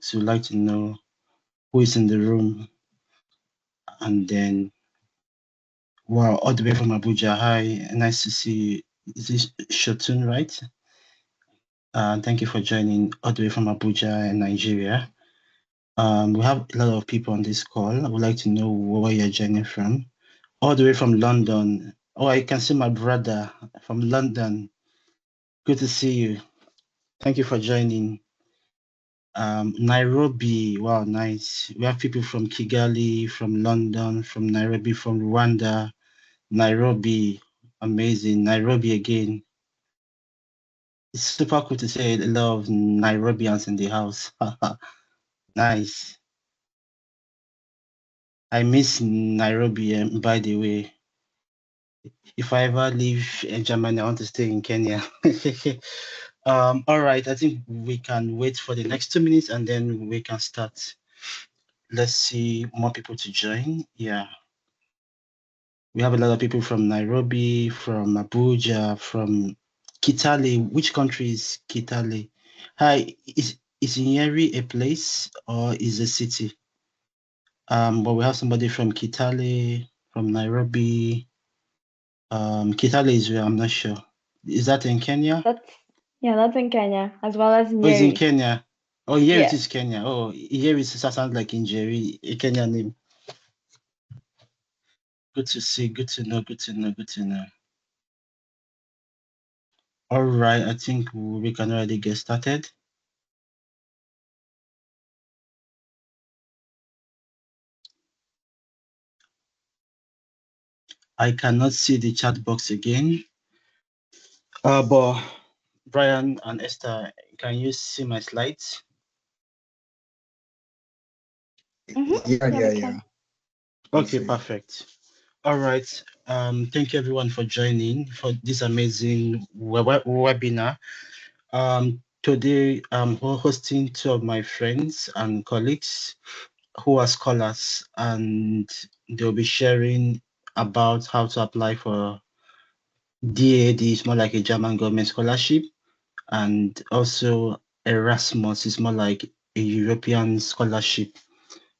So we'd like to know who is in the room. And then, wow, all the way from Abuja. Hi, nice to see you. Is this Shotun, right? Thank you for joining all the way from Abuja, Nigeria. We have a lot of people on this call. I would like to know where you're joining from. All the way from London. Oh, I can see my brother from London. Good to see you. Thank you for joining. Nairobi, wow, nice. We have people from Kigali, from London, from Nairobi, from Rwanda, Nairobi, amazing. Nairobi again. It's super cool to say a lot of Nairobians in the house. Nice. I miss Nairobi, by the way. If I ever leave Germany, I want to stay in Kenya. All right, I think we can wait for the next 2 minutes and then we can start. Let's see more people to join. Yeah. We have a lot of people from Nairobi, from Abuja, from Kitale. Which country is Kitale? Hi, is Nyeri a place or is a city? But we have somebody from Kitale, from Nairobi. Kitale is where I'm not sure. Is that in Kenya? That's in Kenya, as well as Oh, it's in Nyeri. Kenya. Oh, here it Yes. is Kenya. Oh, here it sounds like Njeri, a Kenya name. Good to see, good to know, good to know, good to know. All right, I think we can already get started. I cannot see the chat box again. But Brian and Esther, can you see my slides? Yeah. Okay, perfect. All right. Thank you everyone for joining for this amazing webinar. Today I'm hosting two of my friends and colleagues who are scholars, and they'll be sharing about how to apply for D.A.A.D. It's more like a German government scholarship, and also Erasmus is more like a European scholarship.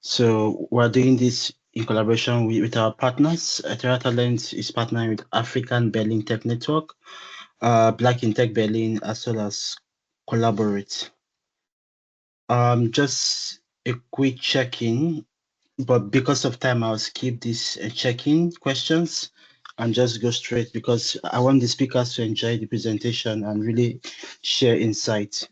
So we're doing this in collaboration with our partners. Terra Talent is partnering with African Berlin Tech Network, Black in Tech Berlin, as well as Collaborate. Just a quick check-in, but because of time, I'll skip this check-in questions and just go straight because I want the speakers to enjoy the presentation and really share insights.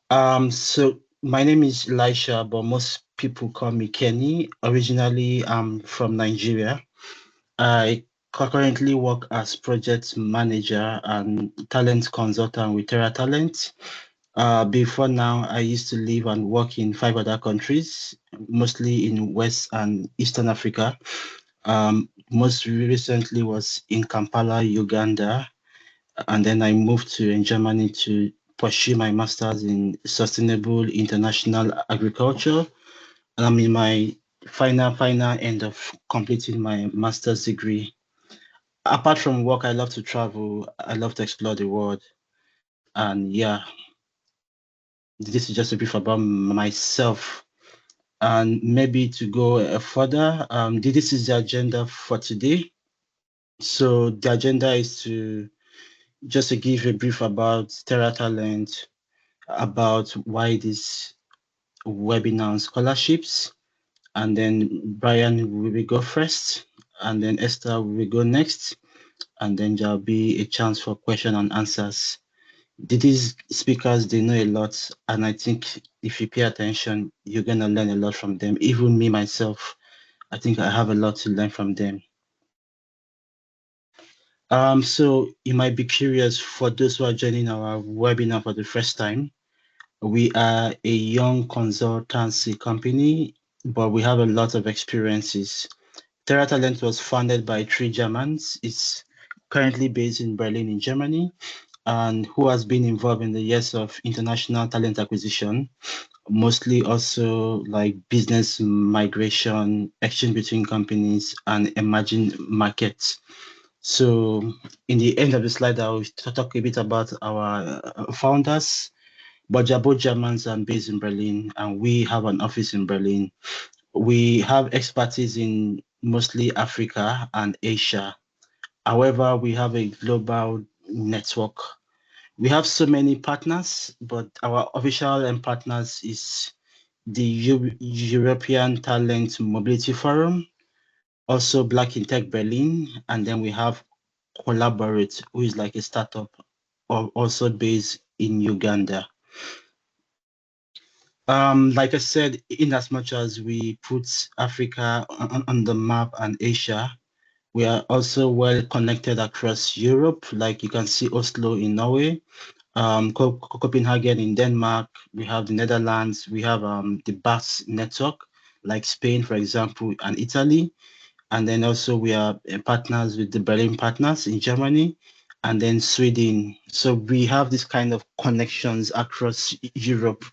So my name is Elisha, but most people call me Kenny. Originally, I'm from Nigeria. I currently work as project manager and talent consultant with Terra Talent. Before now, I used to live and work in 5 other countries, mostly in West and Eastern Africa. Most recently was in Kampala, Uganda, and then I moved to Germany to pursue my master's in sustainable international agriculture. And I'm in my final end of completing my master's degree. Apart from work, I love to travel. I love to explore the world. And yeah, this is just a brief about myself. And maybe to go further, this is the agenda for today. So the agenda is to just to give a brief about Terra Talent, about why this webinar on scholarships, and then Brian will go first, and then Esther will go next, and then there'll be a chance for question and answers. These speakers, they know a lot, and I think if you pay attention, you're gonna learn a lot from them. Even me myself, I think I have a lot to learn from them. So you might be curious for those who are joining our webinar for the first time. We are a young consultancy company, but we have a lot of experiences. Terra Talent was founded by 3 Germans. It's currently based in Berlin, in Germany, and who has been involved in the years of international talent acquisition, mostly also like business migration, exchange between companies, and emerging markets. So in the end of the slide, I will talk a bit about our founders, but they're both Germans and based in Berlin, and we have an office in Berlin. We have expertise in mostly Africa and Asia. However, we have a global network. We have so many partners, but our official partners is the European Talent Mobility Forum, also Black in Tech Berlin, and then we have Collaborate, who is like a startup, also based in Uganda. Like I said, in as much as we put Africa on the map and Asia, we are also well connected across Europe. Like you can see Oslo in Norway, Copenhagen in Denmark, we have the Netherlands, we have the BAS network, like Spain, for example, and Italy. And then also we are partners with the Berlin partners in Germany and then Sweden. So we have this kind of connections across Europe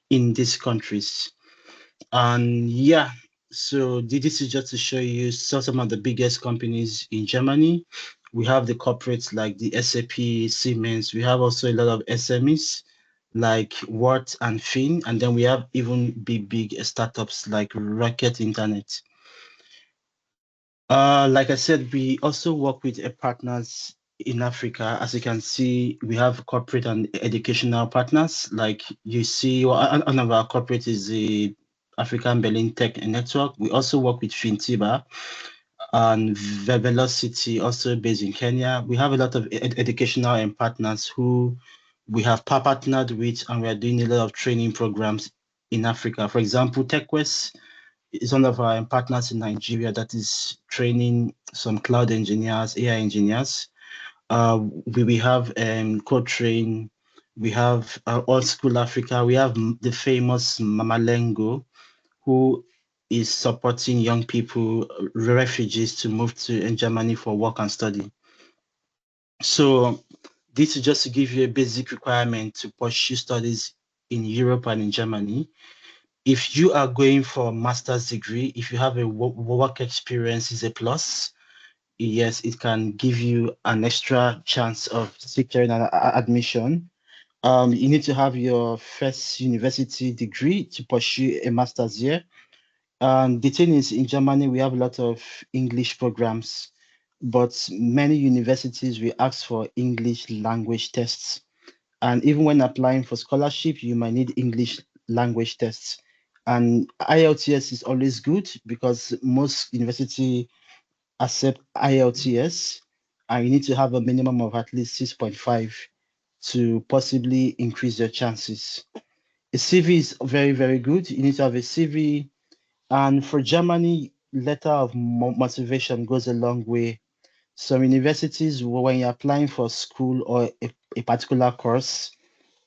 in these countries. And yeah, so this is just to show you some of the biggest companies in Germany. We have the corporates like the SAP, Siemens. We have also a lot of SMEs like Watt and Fin. And then we have even big startups like Rocket Internet. Like I said, we also work with partners in Africa. As you can see, we have corporate and educational partners. Like you see, one of our corporate is the African Berlin Tech Network. We also work with Fintiba and Velocity, also based in Kenya. We have a lot of educational and partners who we have partnered with, and we are doing a lot of training programs in Africa. For example, TechQuest is one of our partners in Nigeria that is training some cloud engineers, AI engineers. We have Code Train, we have Old School Africa, we have the famous Mamalengo, who is supporting young people, refugees to move to in Germany for work and study. So this is just to give you a basic requirement to pursue studies in Europe and in Germany. If you are going for a master's degree, if you have a work experience is a plus. Yes, it can give you an extra chance of securing an admission. You need to have your first university degree to pursue a master's here. The thing is, in Germany, we have a lot of English programs, but many universities will ask for English language tests. And even when applying for scholarship, you might need English language tests. And IELTS is always good because most university accept IELTS, and you need to have a minimum of at least 6.5 to possibly increase your chances. A CV is very, very good. You need to have a CV. And for Germany, letter of motivation goes a long way. Some universities, when you're applying for school or a particular course,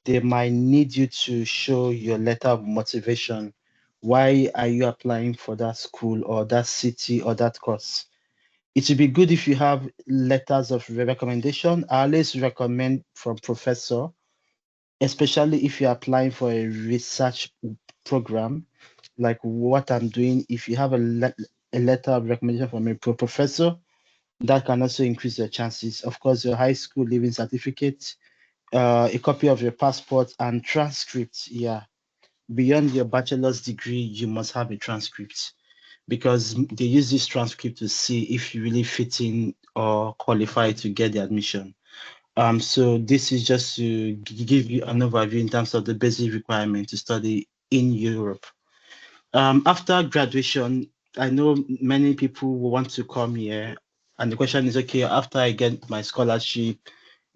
they might need you to show your letter of motivation. Why are you applying for that school or that city or that course? It would be good if you have letters of recommendation. I always recommend from professor, especially if you're applying for a research program, like what I'm doing. If you have a letter of recommendation from a professor, that can also increase your chances. Of course, your high school leaving certificate, a copy of your passport, and transcript. Yeah, beyond your bachelor's degree, you must have a transcript because they use this transcript to see if you really fit in or qualify to get the admission. So this is just to give you an overview in terms of the basic requirement to study in Europe. After graduation, I know many people will want to come here, and the question is, okay, after I get my scholarship,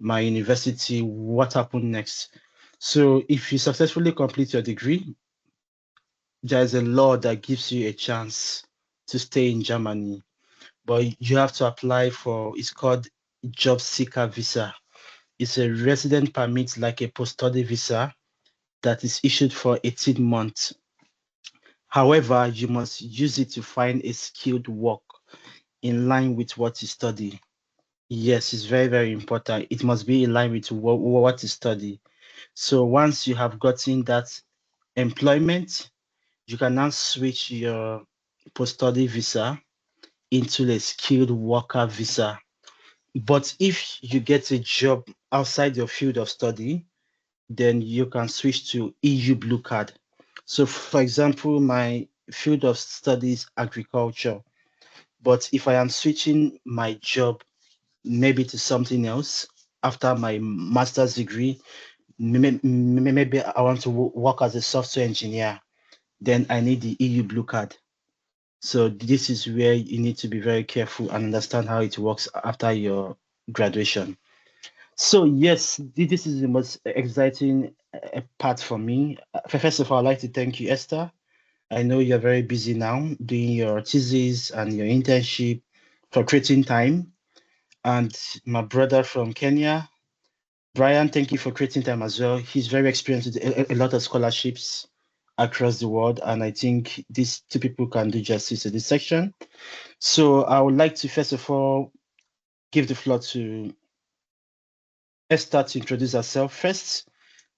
my university, what happened next? So if you successfully complete your degree, there's a law that gives you a chance to stay in Germany, but you have to apply for, it's called job seeker visa. It's a resident permit like a post-study visa that is issued for 18 months. However, you must use it to find a skilled work in line with what you study. Yes, it's very, very important. It must be in line with what you study. So once you have gotten that employment, you can now switch your post-study visa into a skilled worker visa. But if you get a job outside your field of study, then you can switch to EU Blue Card. So, for example, my field of study is agriculture, but if I am switching my job maybe to something else after my master's degree, maybe I want to work as a software engineer, then I need the EU Blue Card. So this is where you need to be very careful and understand how it works after your graduation. So yes, this is the most exciting part for me. First of all, I'd like to thank you, Esther. I know you're very busy now doing your thesis and your internship for creating time. And my brother from Kenya, Brian, thank you for creating time as well. He's very experienced with a lot of scholarships across the world, and I think these two people can do justice to this section. So I would like to first of all give the floor to Esther to introduce herself first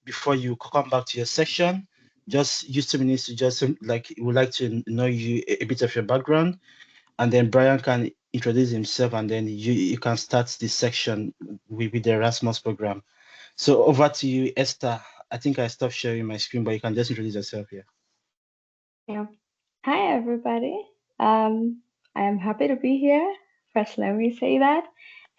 before you come back to your section. Just use 2 minutes to just like would like to know you a bit of your background, and then Brian can introduce himself, and then you can start this section with the Erasmus program. So over to you, Esther. I think I stopped sharing my screen, but you can just introduce yourself here. Yeah. Hi, everybody. I am happy to be here. First, let me say that.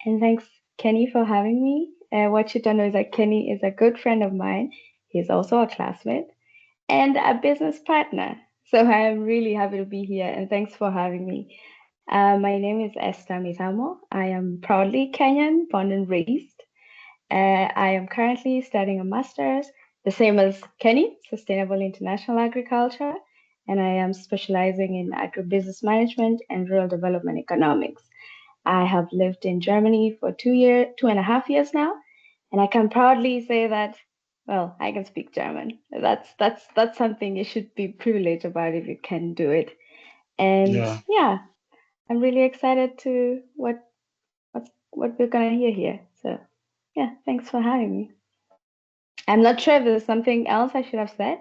And thanks, Kenny, for having me. What you don't know is that Kenny is a good friend of mine. He's also a classmate and a business partner. So I am really happy to be here, and thanks for having me. My name is Esther Mithamo. I am proudly Kenyan, born and raised. I am currently studying a master's, the same as Kenny, Sustainable International Agriculture, and I am specializing in agribusiness management and rural development economics. I have lived in Germany for 2.5 years now, and I can proudly say that, well, I can speak German. That's something you should be privileged about if you can do it. And Yeah. yeah, I'm really excited to what we're gonna hear here. So yeah, thanks for having me. I'm not sure if there's something else I should have said,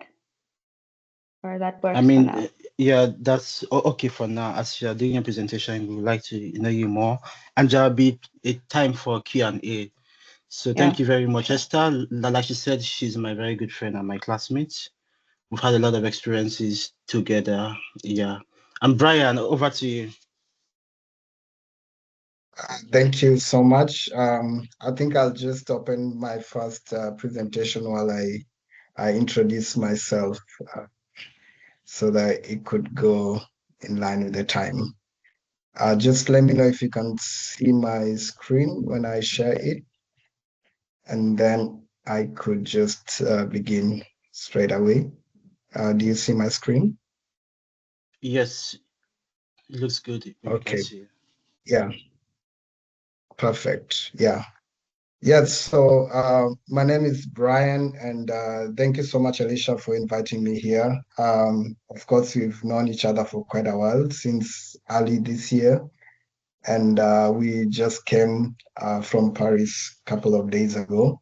or that I works for mean, now. yeah, that's okay for now. As you're doing your presentation, we would like to know you more, and there'll be a time for Q&A. So Yeah, thank you very much, sure. Esther. Like she said, she's my very good friend and my classmate. We've had a lot of experiences together. Yeah. And Brian, over to you. Thank you so much. I think I'll just open my first presentation while I introduce myself so that it could go in line with the time. Just let me know if you can see my screen when I share it, and then I could just begin straight away. Do you see my screen? Yes, it looks good. We can Okay, see you. yeah, perfect. Yeah. Yes, so my name is Brian, and thank you so much, Alicia, for inviting me here. Of course, we've known each other for quite a while, since early this year, and we just came from Paris a couple of days ago.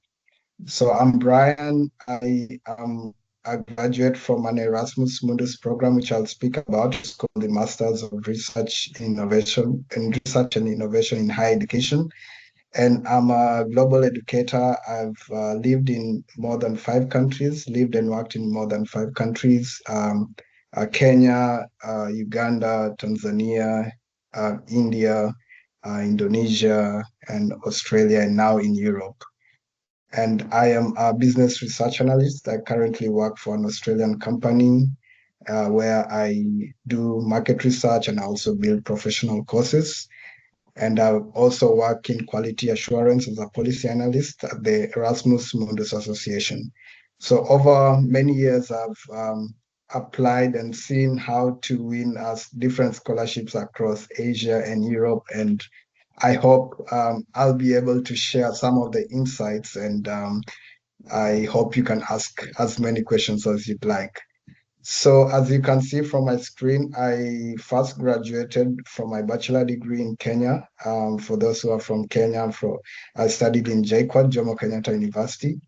So I'm Brian. I am a graduate from an Erasmus Mundus program, which I'll speak about. It's called the Masters of Research and Innovation in Higher Education, and I'm a global educator. I've lived in more than 5 countries, lived and worked in more than 5 countries: Kenya, Uganda, Tanzania, India, Indonesia, and Australia, and now in Europe. And I am a business research analyst. I currently work for an Australian company where I do market research and I also build professional courses. And I also work in quality assurance as a policy analyst at the Erasmus Mundus Association. So over many years, I've applied and seen how to win us different scholarships across Asia and Europe. And I hope I'll be able to share some of the insights, and I hope you can ask as many questions as you'd like. So as you can see from my screen, I first graduated from my bachelor degree in Kenya. For those who are from Kenya, I studied in JKUAT, Jomo Kenyatta University,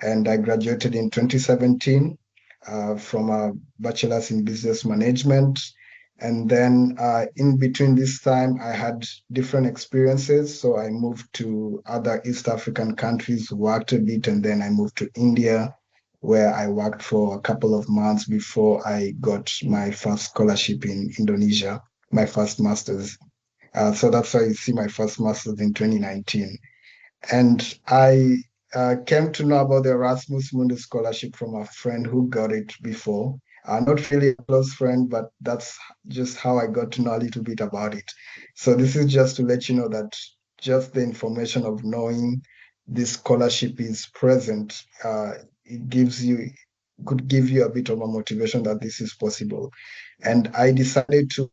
and I graduated in 2017 from a bachelor's in business management. And then in between this time, I had different experiences. So I moved to other East African countries, worked a bit, and then I moved to India, where I worked for a couple of months before I got my first scholarship in Indonesia, my first master's. So that's why you see my first master's in 2019. And I came to know about the Erasmus Mundus scholarship from a friend who got it before. Not really a close friend, but that's just how I got to know a little bit about it. So this is just to let you know that just the information of knowing this scholarship is present, it gives you could give you a bit of a motivation that this is possible. And I decided to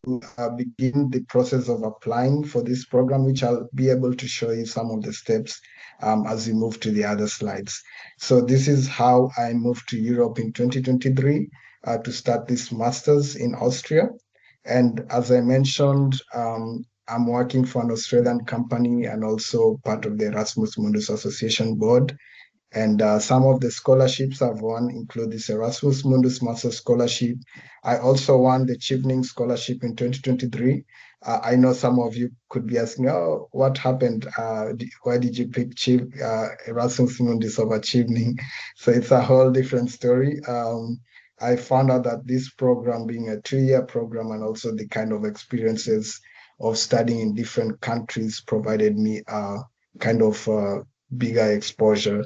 begin the process of applying for this program, which I'll be able to show you some of the steps as we move to the other slides. So this is how I moved to Europe in 2023 to start this master's in Austria. And as I mentioned, I'm working for an Australian company and also part of the Erasmus Mundus Association board. And some of the scholarships I've won include this Erasmus Mundus Master Scholarship. I also won the Chevening Scholarship in 2023. I know some of you could be asking, oh, what happened? Why did you pick Erasmus Mundus over Chevening? So it's a whole different story. I found out that this program, being a 2-year program, and also the kind of experiences of studying in different countries, provided me a kind of bigger exposure,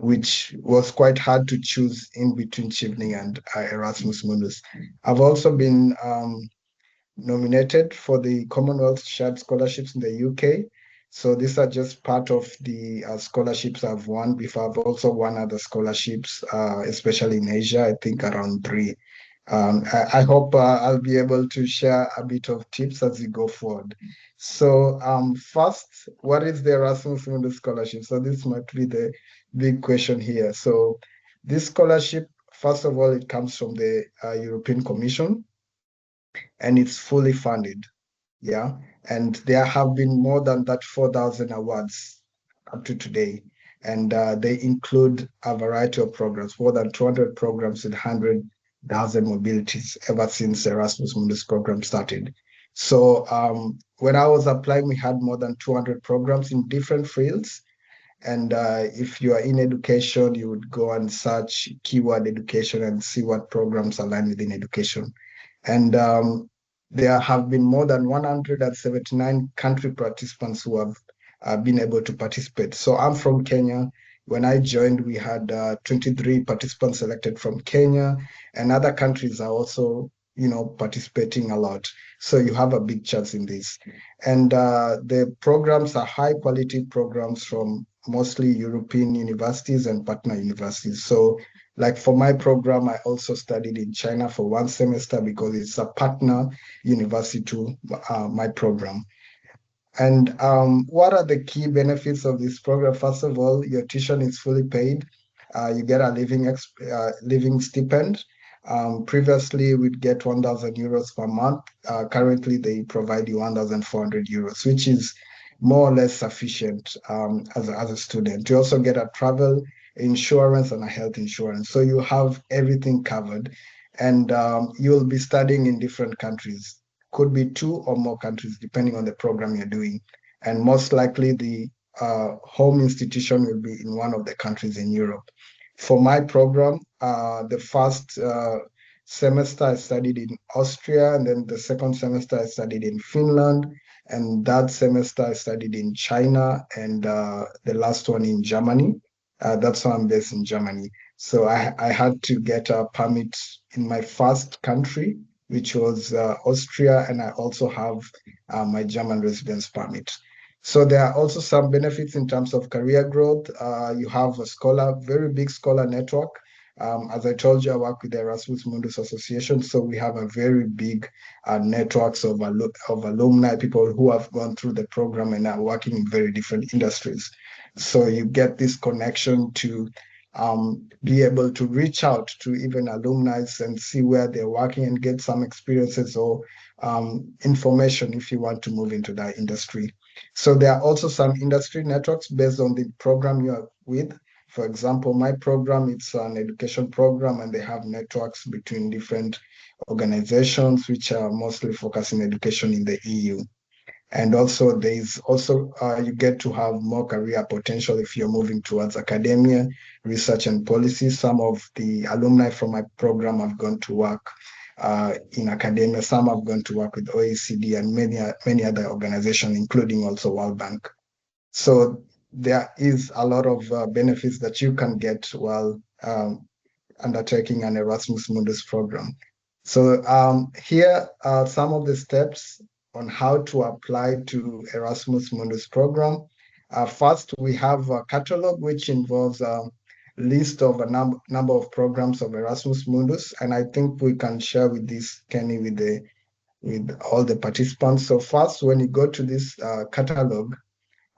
which was quite hard to choose in between Chevening and Erasmus Mundus. I've also been nominated for the Commonwealth Shared Scholarships in the UK. So these are just part of the scholarships I've won before. I've also won other scholarships, especially in Asia, I think around 3. I hope I'll be able to share a bit of tips as we go forward. So first, what is the Erasmus Mundus Scholarship? So this might be the big question here. So this scholarship, first of all, it comes from the European Commission and it's fully funded. Yeah. And there have been more than that 4,000 awards up to today. And they include a variety of programs, more than 200 programs with 100,000 mobilities ever since Erasmus Mundus program started. So when I was applying, we had more than 200 programs in different fields. And if you are in education, you would go and search keyword education and see what programs align within education. And there have been more than 179 country participants who have been able to participate. So I'm from Kenya. When I joined, we had 23 participants selected from Kenya, and other countries are also, participating a lot. So you have a big chance in this. And the programs are high quality programs from mostly European universities and partner universities. So like for my program, I also studied in China for 1 semester because it's a partner university to my program. And what are the key benefits of this program? First of all, your tuition is fully paid. You get a living stipend. Previously, we'd get 1,000 euros per month. Currently, they provide you 1,400 euros, which is more or less sufficient as a student. You also get a travel insurance and a health insurance. So you have everything covered. And you'll be studying in different countries, could be 2 or more countries, depending on the program you're doing. And most likely, the home institution will be in one of the countries in Europe. For my program, the first semester I studied in Austria, and then the second semester I studied in Finland, and that semester I studied in China, and the last one in Germany. That's why I'm based in Germany. So I had to get a permit in my first country, which was Austria, and I also have my German residence permit. So there are also some benefits in terms of career growth. You have a very big scholar network. As I told you, I work with the Erasmus Mundus Association, so we have a very big networks of alumni, people who have gone through the program and are working in very different industries. So you get this connection to be able to reach out to even alumni and see where they're working and get some experiences or information if you want to move into that industry. So there are also some industry networks based on the program you're with. For example, my program, it's an education program, and they have networks between different organizations which are mostly focusing education in the EU. And also there's also you get to have more career potential if you're moving towards academia, research and policy. Some of the alumni from my program have gone to work in academia. Some have gone to work with OECD and many other organizations, including also World Bank. So there is a lot of benefits that you can get while undertaking an Erasmus Mundus program. So here are some of the steps on how to apply to Erasmus Mundus program. First, we have a catalog which involves a list of a number of programs of Erasmus Mundus, and I think we can share with this, Kenny, with all the participants. So first, when you go to this catalog,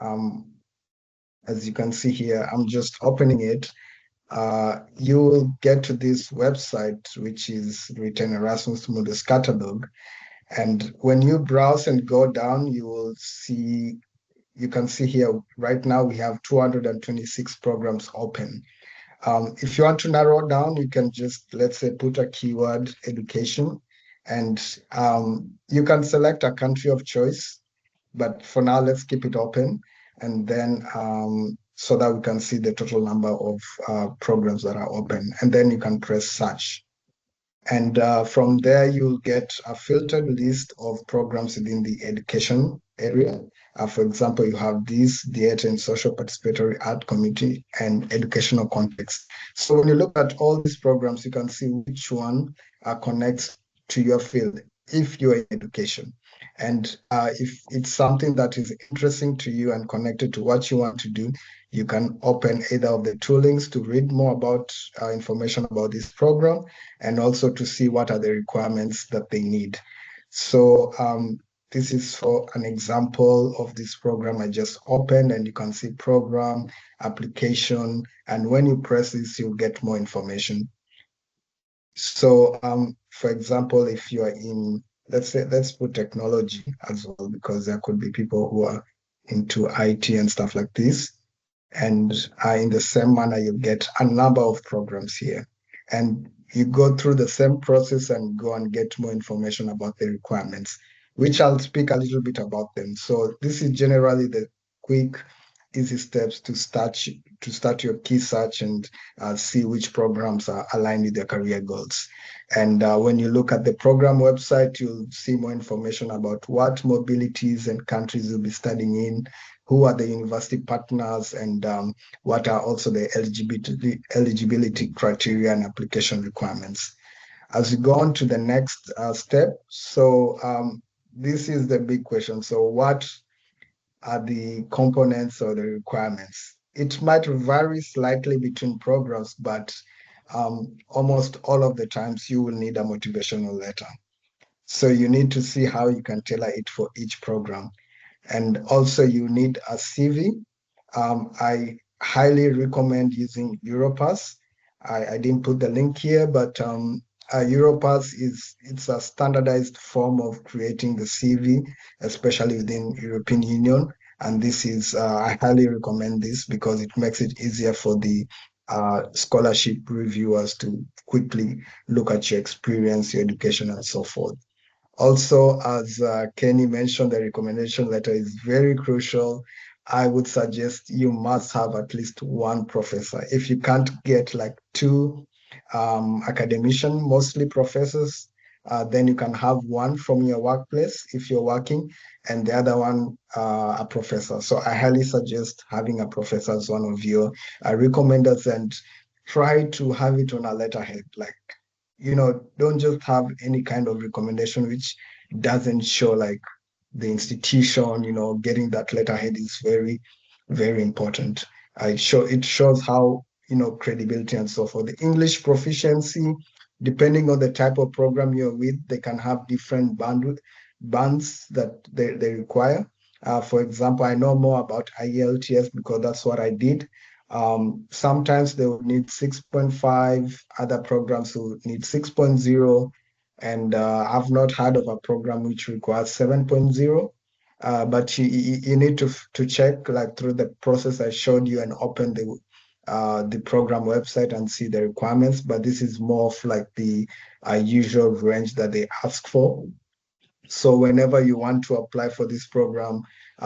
um, as you can see here, I'm just opening it. You will get to this website, which is written Erasmus Mundus Catalog. And when you browse and go down, you can see here, right now we have 226 programs open. If you want to narrow down, you can just, let's say, put a keyword education, and you can select a country of choice. But for now, let's keep it open, and then so that we can see the total number of programs that are open. And then you can press search. And from there, you'll get a filtered list of programs within the education area. For example, you have these D.A.A.D and Social Participatory Art Community and Educational Context. So when you look at all these programs, you can see which one connects to your field if you're in education. And if it's something that is interesting to you and connected to what you want to do, you can open either of the two links to read more about information about this program, and also to see what are the requirements that they need. So this is for an example of this program I just opened, and you can see program, application, and when you press this, you'll get more information. So for example, if you are in, let's put technology as well, because there could be people who are into IT and stuff like this. And in the same manner, you get a number of programs here. And you go through the same process and go and get more information about the requirements, which I'll speak a little bit about them. So this is generally the quick, easy steps to start your key search and see which programs are aligned with your career goals. And when you look at the program website, you'll see more information about what mobilities and countries you'll be studying in, who are the university partners, and what are also the eligibility criteria and application requirements. As we go on to the next step, so this is the big question. So what are the components or the requirements? It might vary slightly between programs, but almost all of the times you will need a motivational letter. So you need to see how you can tailor it for each program. And also you need a CV. I highly recommend using Europass. I didn't put the link here, but Europass it's a standardized form of creating the CV, especially within European Union. And this is I highly recommend this because it makes it easier for the scholarship reviewers to quickly look at your experience, your education, and so forth. Also, as Kenny mentioned, the recommendation letter is very crucial. I would suggest you must have at least one professor. If you can't get like two academician, mostly professors, then you can have one from your workplace if you're working, and the other one a professor. So I highly suggest having a professor as one of your recommenders, and try to have it on a letterhead. Like, don't just have any kind of recommendation which doesn't show like the institution. Getting that letterhead is very, very important. It shows how, credibility and so forth. The English proficiency, depending on the type of program you're with, they can have different bands that they require. For example, I know more about IELTS because that's what I did. Sometimes they will need 6.5, other programs will need 6.0, and I've not heard of a program which requires 7.0. But you need to check like through the process I showed you and open the program website and see the requirements, but this is more of like the usual range that they ask for. So whenever you want to apply for this program,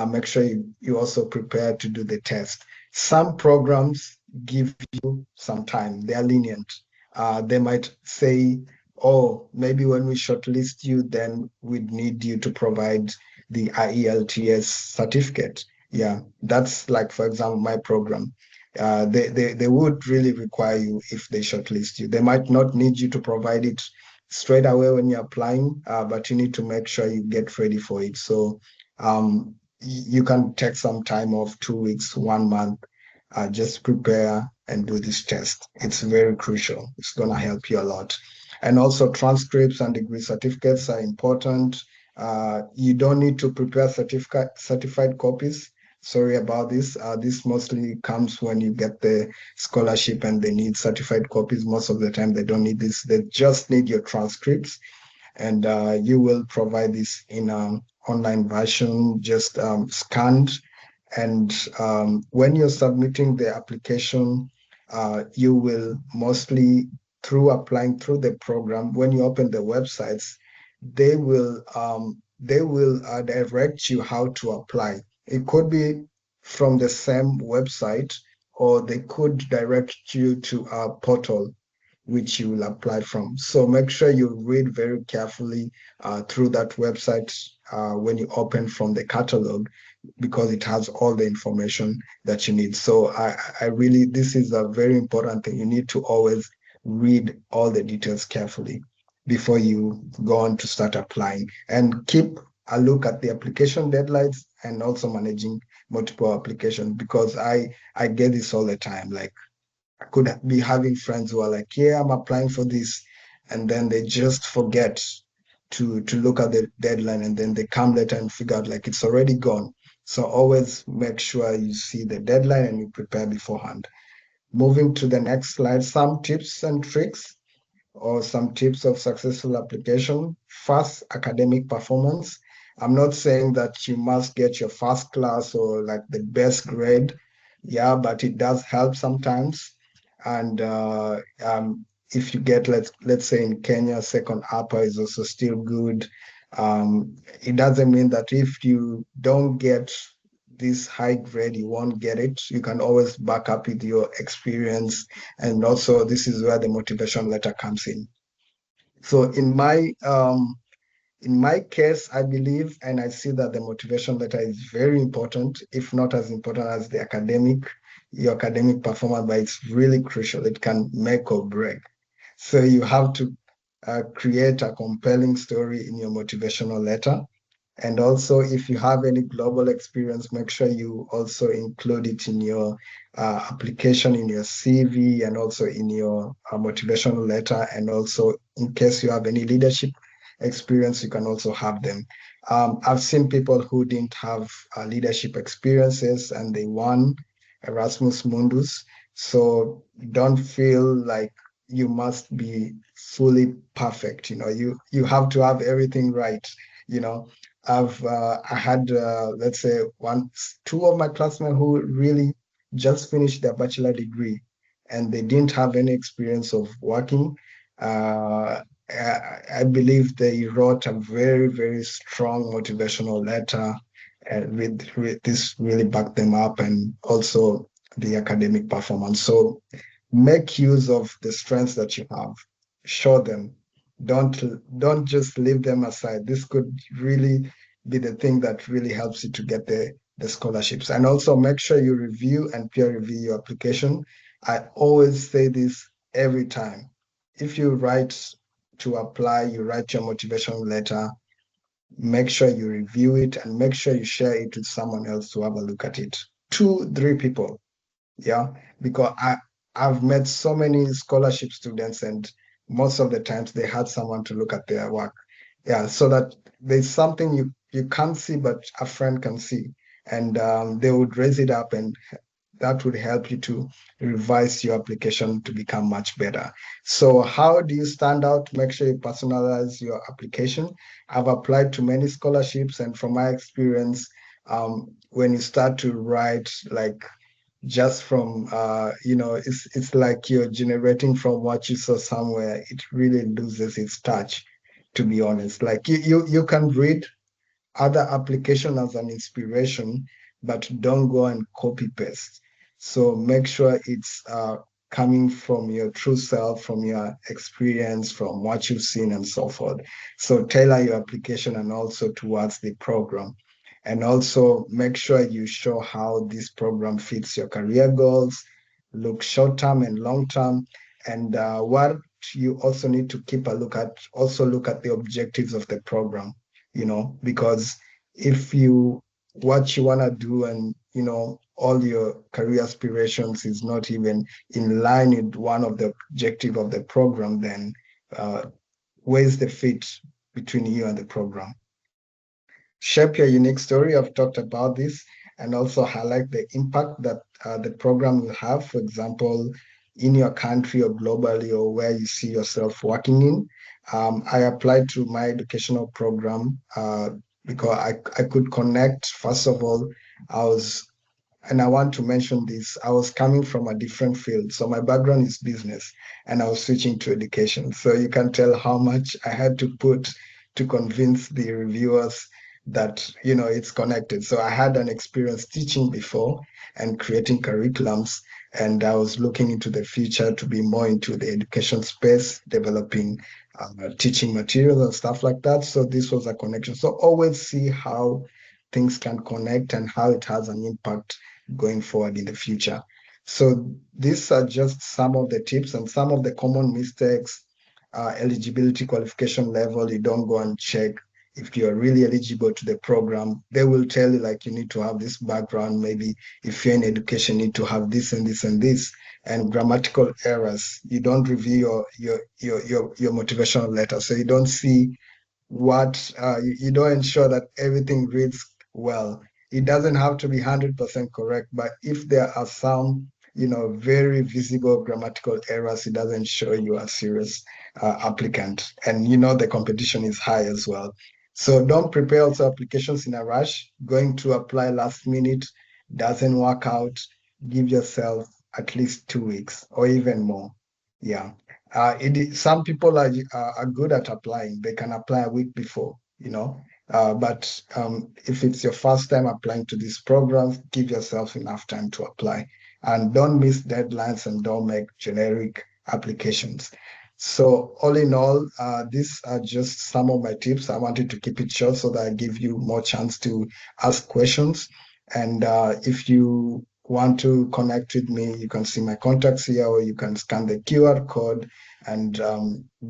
make sure you also prepare to do the test. Some programs give you some time, they're lenient. They might say, oh, maybe when we shortlist you, then we'd need you to provide the IELTS certificate. Yeah, that's like, for example, my program. They would really require you if they shortlist you. They might not need you to provide it straight away when you're applying, but you need to make sure you get ready for it. So you can take some time off, 2 weeks, 1 month, just prepare and do this test. It's very crucial. It's going to help you a lot. And also transcripts and degree certificates are important. You don't need to prepare certified copies. Sorry about this. This mostly comes when you get the scholarship and they need certified copies. Most of the time, they don't need this. They just need your transcripts, and you will provide this in an online version, just scanned. And when you're submitting the application, you will mostly, through applying through the program, when you open the websites, they will direct you how to apply. It could be from the same website, or they could direct you to a portal which you will apply from. So make sure you read very carefully through that website when you open from the catalog, because it has all the information that you need. So I really, this is a very important thing. You need to always read all the details carefully before you go on to start applying, and keep a look at the application deadlines and also managing multiple applications, because I get this all the time. Like, I could be having friends who are like, yeah, I'm applying for this. And then they just forget to look at the deadline, and then they come later and figure out like it's already gone. So always make sure you see the deadline and you prepare beforehand. Moving to the next slide, some tips and tricks or some tips of successful application. First, academic performance. I'm not saying that you must get your first class or like the best grade. Yeah, but it does help sometimes. And if you get, let's say in Kenya, second upper is also still good. It doesn't mean that if you don't get this high grade, you won't get it. You can always back up with your experience. And also, this is where the motivation letter comes in. So in my case, I believe and I see that the motivation letter is very important, if not as important as your academic performance, but it's really crucial. It can make or break. So you have to create a compelling story in your motivational letter. And also, if you have any global experience, make sure you also include it in your application, in your CV, and also in your motivational letter. And also, in case you have any leadership experience, you can also have them. I've seen people who didn't have leadership experiences and they won Erasmus Mundus. So don't feel like you must be fully perfect. You have to have everything right. You know, I had let's say two of my classmates who really just finished their bachelor degree, and they didn't have any experience of working. I believe they wrote a very, very strong motivational letter, and with this really backed them up, and also the academic performance. So make use of the strengths that you have. Show them. Don't just leave them aside. This could really be the thing that really helps you to get the scholarships. And also make sure you review and peer review your application. I always say this every time. If you write to apply, you write your motivation letter, make sure you review it and make sure you share it with someone else to have a look at it. 2, 3 people. Yeah, because I've met so many scholarship students, and most of the times they had someone to look at their work. Yeah, so that there's something you can't see, but a friend can see, and they would raise it up, and that would help you to revise your application to become much better. So how do you stand out? Make sure you personalize your application. I've applied to many scholarships, and from my experience, when you start to write like just from it's like you're generating from what you saw somewhere. It really loses its touch, to be honest. Like you can read other application as an inspiration, but don't go and copy paste. So make sure it's coming from your true self, from your experience, from what you've seen, and so forth. So tailor your application and also towards the program. And also make sure you show how this program fits your career goals, look short term and long term. And what you also need to keep a look at, also look at the objectives of the program, because if you what you want to do and all your career aspirations is not even in line with one of the objective of the program, then uh, where's the fit between you and the program? Shape your unique story. I've talked about this, and also highlight the impact that the program will have, for example, in your country or globally, or where you see yourself working in. I applied to my educational program because I could connect. First of all, I was and I want to mention this. I was coming from a different field. So my background is business and I was switching to education. So you can tell how much I had to put to convince the reviewers that, it's connected. So I had an experience teaching before and creating curriculums. And I was looking into the future to be more into the education space, developing teaching materials and stuff like that. So this was a connection. So always see how things can connect and how it has an impact going forward in the future. So these are just some of the tips and some of the common mistakes. Eligibility qualification level, you don't go and check if you're really eligible to the program. They will tell you like you need to have this background. Maybe if you're in education, you need to have this and this and this. And grammatical errors. You don't review your motivational letter, so you don't see what you don't ensure that everything reads well. It doesn't have to be 100% correct, but if there are some, very visible grammatical errors, it doesn't show you a serious applicant. And the competition is high as well. So don't prepare also applications in a rush. Going to apply last minute doesn't work out. Give yourself at least 2 weeks or even more. Yeah. Some people are good at applying. They can apply a week before, but if it's your first time applying to these programs, give yourself enough time to apply and don't miss deadlines and don't make generic applications. So all in all, these are just some of my tips. I wanted to keep it short so that I give you more chance to ask questions. And if you want to connect with me, you can see my contacts here, or you can scan the QR code and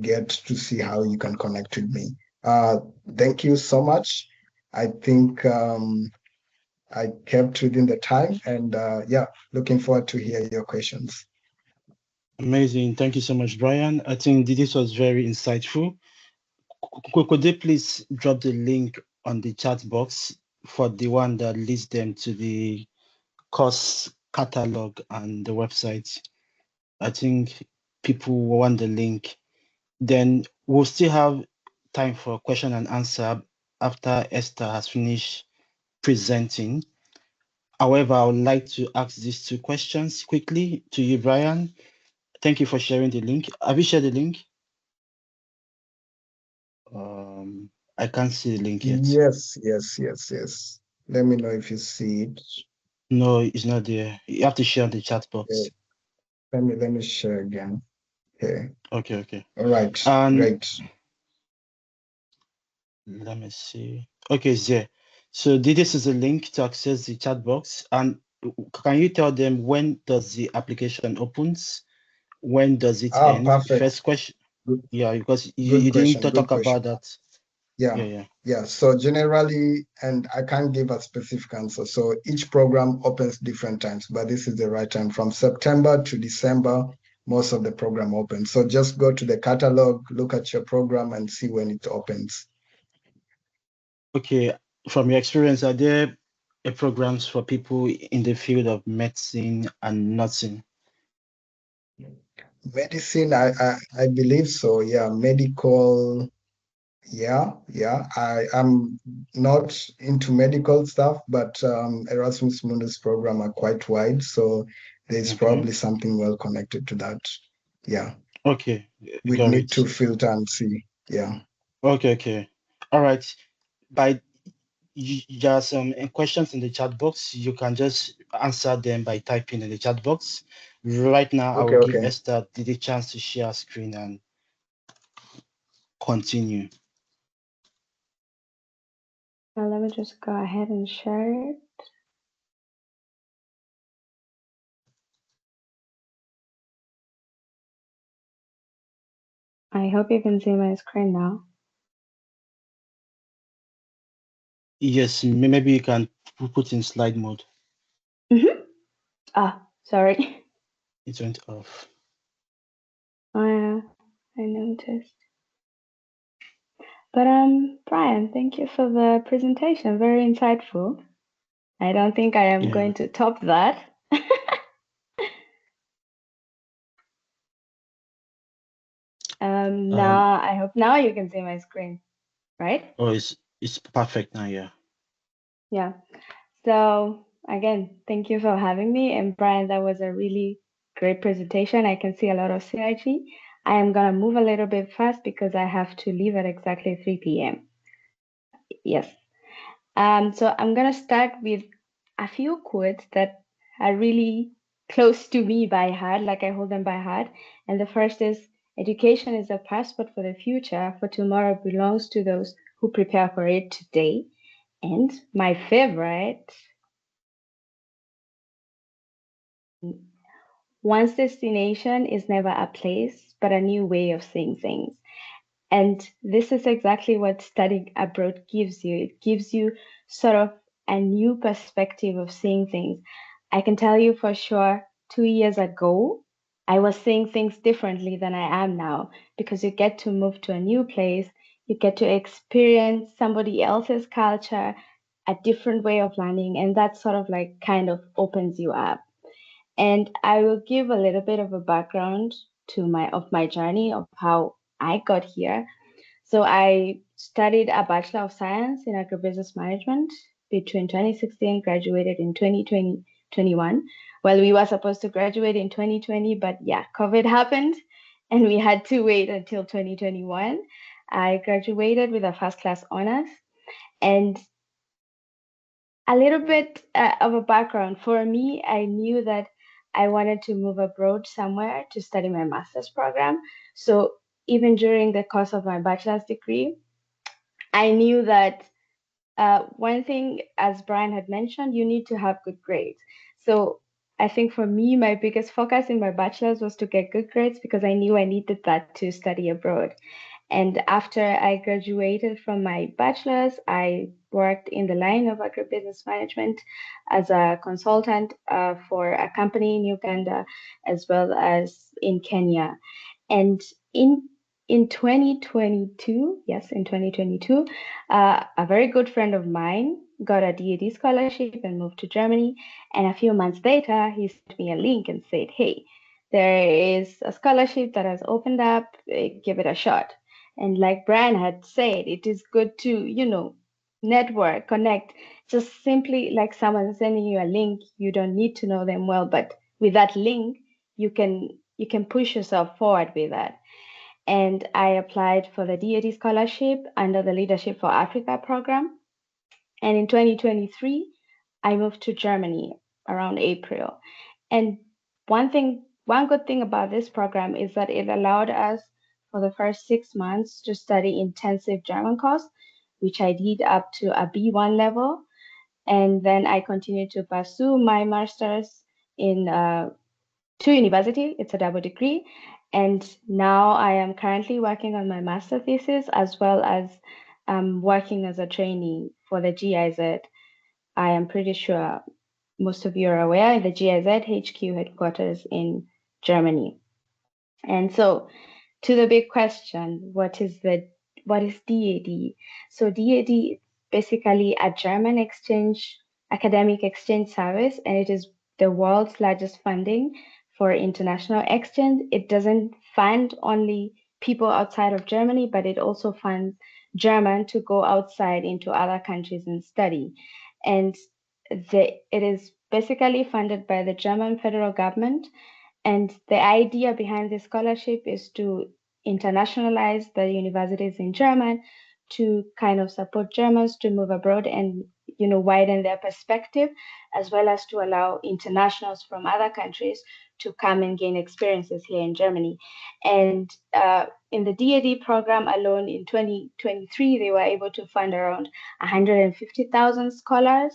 get to see how you can connect with me. Uh, Thank you so much. I think I kept within the time, and yeah, looking forward to hear your questions. Amazing. Thank you so much, Brian. I think this was very insightful. Could they please drop the link on the chat box for the one that leads them to the course catalog and the website? I think people want the link. Then we'll still have time for question and answer after Esther has finished presenting. However, I would like to ask these two questions quickly to you, Brian. Thank you for sharing the link. Have you shared the link? I can't see the link yet. Yes, yes, yes, yes. Let me know if you see it. No, it's not there. You have to share on the chat Okay, box. let me share again. Okay. Okay, okay. All right. And Great. let me see. Okay, it's there. So this is a link to access the chat box. And can you tell them when does the application opens? When does it end? Perfect. First question. Good, Yeah, because good you didn't question. Good talk question. about that. Yeah, Yeah, yeah. yeah. So generally, and I can't give a specific answer. So each program opens different times, but this is the right time. From September to December, most of the program opens. So just go to the catalog, look at your program, and see when it opens. Okay. From your experience, are there programs for people in the field of medicine and nursing? Medicine, I believe so. Yeah, medical. Yeah, yeah. I am not into medical stuff, but Erasmus Mundus program are quite wide, so there's Okay. probably something well connected to that. Yeah, Okay. we'd Got need it. to filter and see. Yeah. Okay. Okay. All right. By there are some questions in the chat box. You can just answer them by typing in the chat box. Right now, I Okay, will give okay. Esther the chance to share screen and continue. Now let me just go ahead and share it. I hope you can see my screen now. Yes, maybe you can put in slide mode. Ah, sorry. It went off. Oh, yeah, I noticed. But Brian, thank you for the presentation. Very insightful. I don't think I am Yeah. going to top that. Now I hope now you can see my screen, right? Oh, it's perfect now. Yeah. Yeah. So again, thank you for having me. And Brian, that was a really great presentation. I can see a lot of synergy. I am gonna move a little bit fast because I have to leave at exactly 3 p.m. Yes. So I'm gonna start with a few quotes that are really close to me by heart, like I hold them by heart. And the first is, education is a passport for the future, for tomorrow belongs to those who prepare for it today. And my favorite, one's destination is never a place, but a new way of seeing things. And this is exactly what studying abroad gives you. It gives you sort of a new perspective of seeing things. I can tell you for sure, 2 years ago, I was seeing things differently than I am now because you get to move to a new place, you get to experience somebody else's culture, a different way of learning, and that sort of like kind of opens you up. And I will give a little bit of a background to my journey of how I got here. So I studied a Bachelor of Science in Agribusiness Management between 2016, graduated in 2021. Well, we were supposed to graduate in 2020, but yeah, COVID happened and we had to wait until 2021. I graduated with a first class honors, and a little bit of a background. For me, I knew that I wanted to move abroad somewhere to study my master's program. So even during the course of my bachelor's degree, I knew that one thing, as Brian had mentioned, you need to have good grades. So I think for me, my biggest focus in my bachelor's was to get good grades because I knew I needed that to study abroad. And after I graduated from my bachelor's, I worked in the line of agribusiness management as a consultant for a company in Uganda as well as in Kenya. And in in 2022, yes, in 2022, a very good friend of mine got a D.A.D scholarship and moved to Germany. And a few months later, he sent me a link and said, "Hey, there is a scholarship that has opened up. Give it a shot." And like Brian had said, it is good to, network, connect. Just simply like someone sending you a link, you don't need to know them well, but with that link, you can push yourself forward with that. And I applied for the D.A.D scholarship under the Leadership for Africa program. And in 2023, I moved to Germany around April. And one good thing about this program is that it allowed us for the first 6 months to study intensive German course, which I did up to a B1 level. And then I continued to pursue my master's in to university. It's a double degree. And now I am currently working on my master thesis as well as working as a trainee for the GIZ. I am pretty sure most of you are aware the GIZ HQ headquarters in Germany. And so to the big question, what is D.A.D? So D.A.D is basically a German academic exchange service, and it is the world's largest funding for international exchange. It doesn't fund only people outside of Germany, but it also funds German to go outside into other countries and study. And it is basically funded by the German federal government. And the idea behind this scholarship is to internationalize the universities in German, to kind of support Germans to move abroad and widen their perspective, as well as to allow internationals from other countries to come and gain experiences here in Germany. And in the D.A.D program alone in 2023, they were able to fund around 150,000 scholars,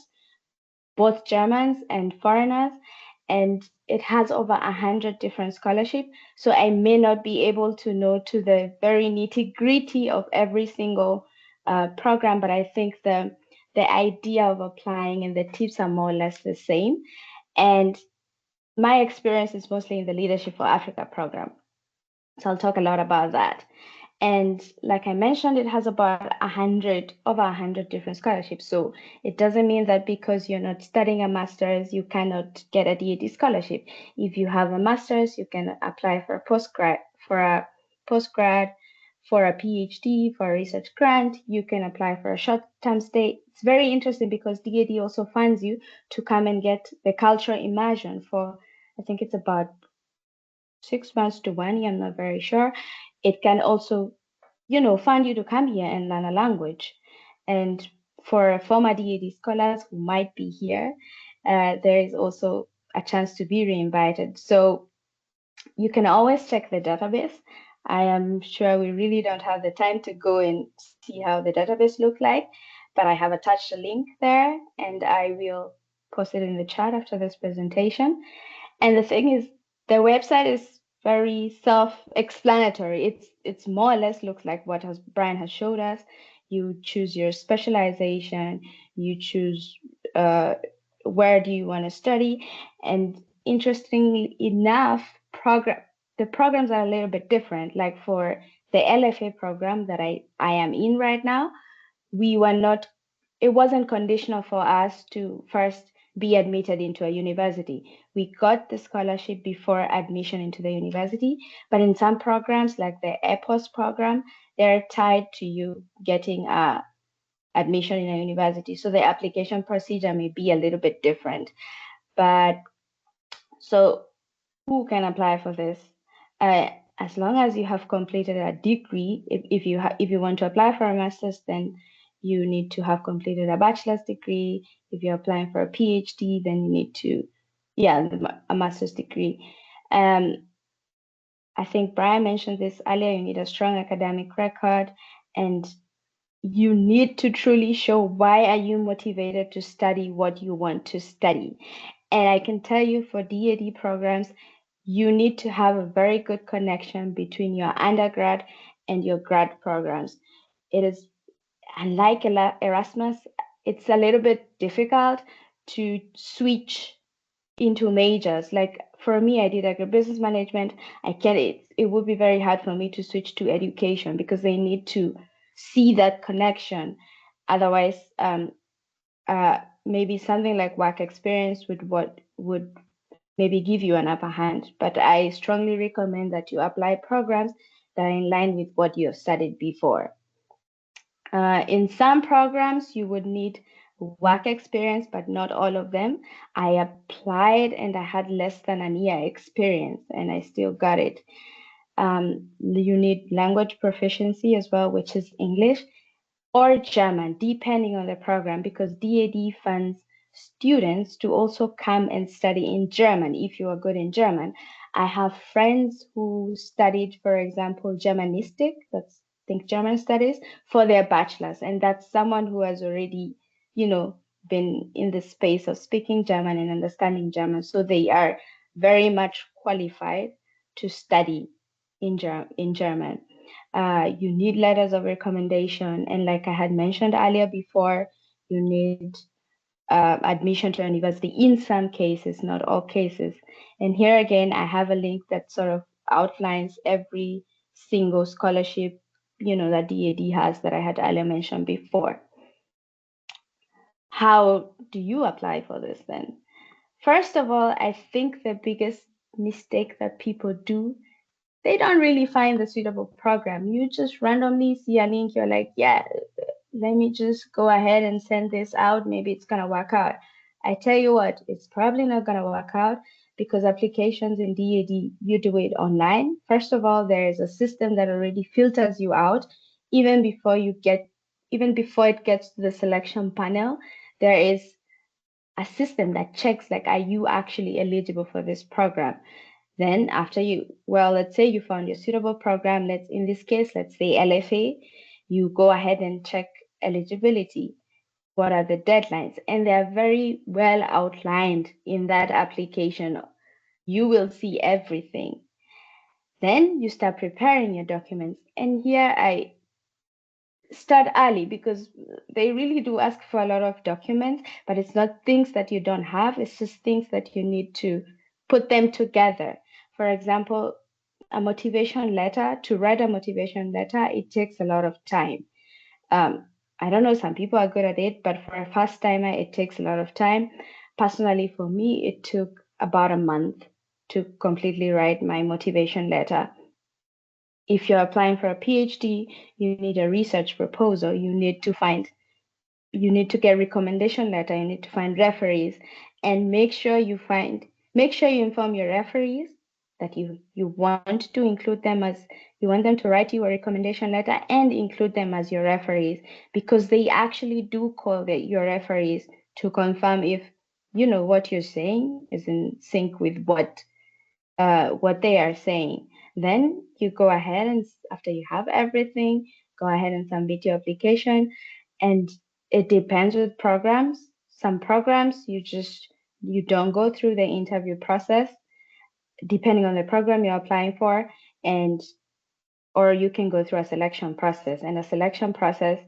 both Germans and foreigners, and it has over 100 different scholarships. So I may not be able to know to the very nitty-gritty of every single program, but I think the idea of applying and the tips are more or less the same. And my experience is mostly in the Leadership for Africa program. So I'll talk a lot about that. And like I mentioned, it has about over 100 different scholarships. So it doesn't mean that because you're not studying a master's, you cannot get a D.A.D scholarship. If you have a master's, you can apply for a postgrad, for a PhD, for a research grant. You can apply for a short-term stay. It's very interesting because D.A.D also funds you to come and get the cultural immersion for, I think it's about 6 months to 1 year, I'm not very sure. It can also, fund you to come here and learn a language. And for former D.A.D scholars who might be here, there is also a chance to be reinvited. So you can always check the database. I am sure we really don't have the time to go and see how the database look like, but I have attached a link there and I will post it in the chat after this presentation. And the thing is, the website is very self-explanatory. It's more or less looks like what Brian has showed us. You choose your specialization, you choose where do you want to study, and interestingly enough, the programs are a little bit different. Like for the LFA program that I am in right now, it wasn't conditional for us to first be admitted into a university. We got the scholarship before admission into the university, but in some programs like the EPOS program, they're tied to you getting admission in a university. So the application procedure may be a little bit different. But so who can apply for this? As long as you have completed a degree, if you want to apply for a master's, then you need to have completed a bachelor's degree. If you're applying for a PhD, then you need to, a master's degree. I think Brian mentioned this earlier, you need a strong academic record, and you need to truly show why are you motivated to study what you want to study. And I can tell you for D.A.D programs, you need to have a very good connection between your undergrad and your grad programs. It is, unlike Erasmus, it's a little bit difficult to switch into majors. Like for me, I did agribusiness management. I get it. It would be very hard for me to switch to education because they need to see that connection. Otherwise, maybe something like work experience would maybe give you an upper hand. But I strongly recommend that you apply programs that are in line with what you have studied before. In some programs, you would need work experience, but not all of them. I applied and I had less than a year experience and I still got it. You need language proficiency as well, which is English or German, depending on the program, because D.A.D funds students to also come and study in German if you are good in German. I have friends who studied, for example, Germanistic, that's think German studies, for their bachelor's, and that's someone who has already, been in the space of speaking German and understanding German, so they are very much qualified to study in German. You need letters of recommendation. And like I had mentioned earlier before, you need admission to university in some cases, not all cases. And here again, I have a link that sort of outlines every single scholarship, that D.A.D has that I had earlier mentioned before. How do you apply for this then? First of all, I think the biggest mistake that people do they don't really find the suitable program. You just randomly see a link, you're like, yeah, let me just go ahead and send this out. Maybe it's going to work out. I tell you what, it's probably not going to work out because applications in D.A.D, you do it online. First of all, there is a system that already filters you out even before it gets to the selection panel. There is a system that checks, like, are you actually eligible for this program? Then after let's say you found your suitable program, in this case, let's say LFA, you go ahead and check eligibility. What are the deadlines? And they are very well outlined in that application. You will see everything. Then you start preparing your documents. And here I start early because they really do ask for a lot of documents, but it's not things that you don't have. It's just things that you need to put them together. For example, a motivation letter, to write a motivation letter, it takes a lot of time. I don't know, some people are good at it, but for a first timer, it takes a lot of time. Personally, for me, it took about a month to completely write my motivation letter. If you're applying for a PhD, you need a research proposal, you need to get recommendation letter, you need to find referees, and make sure you inform your referees that you want to include them you want them to write you a recommendation letter and include them as your referees, because they actually do call your referees to confirm if what you're saying is in sync with what they are saying. Then you go ahead and after you have everything, go ahead and submit your application. And it depends with programs. Some programs you don't go through the interview process, depending on the program you're applying for, or you can go through a selection process. And a selection process,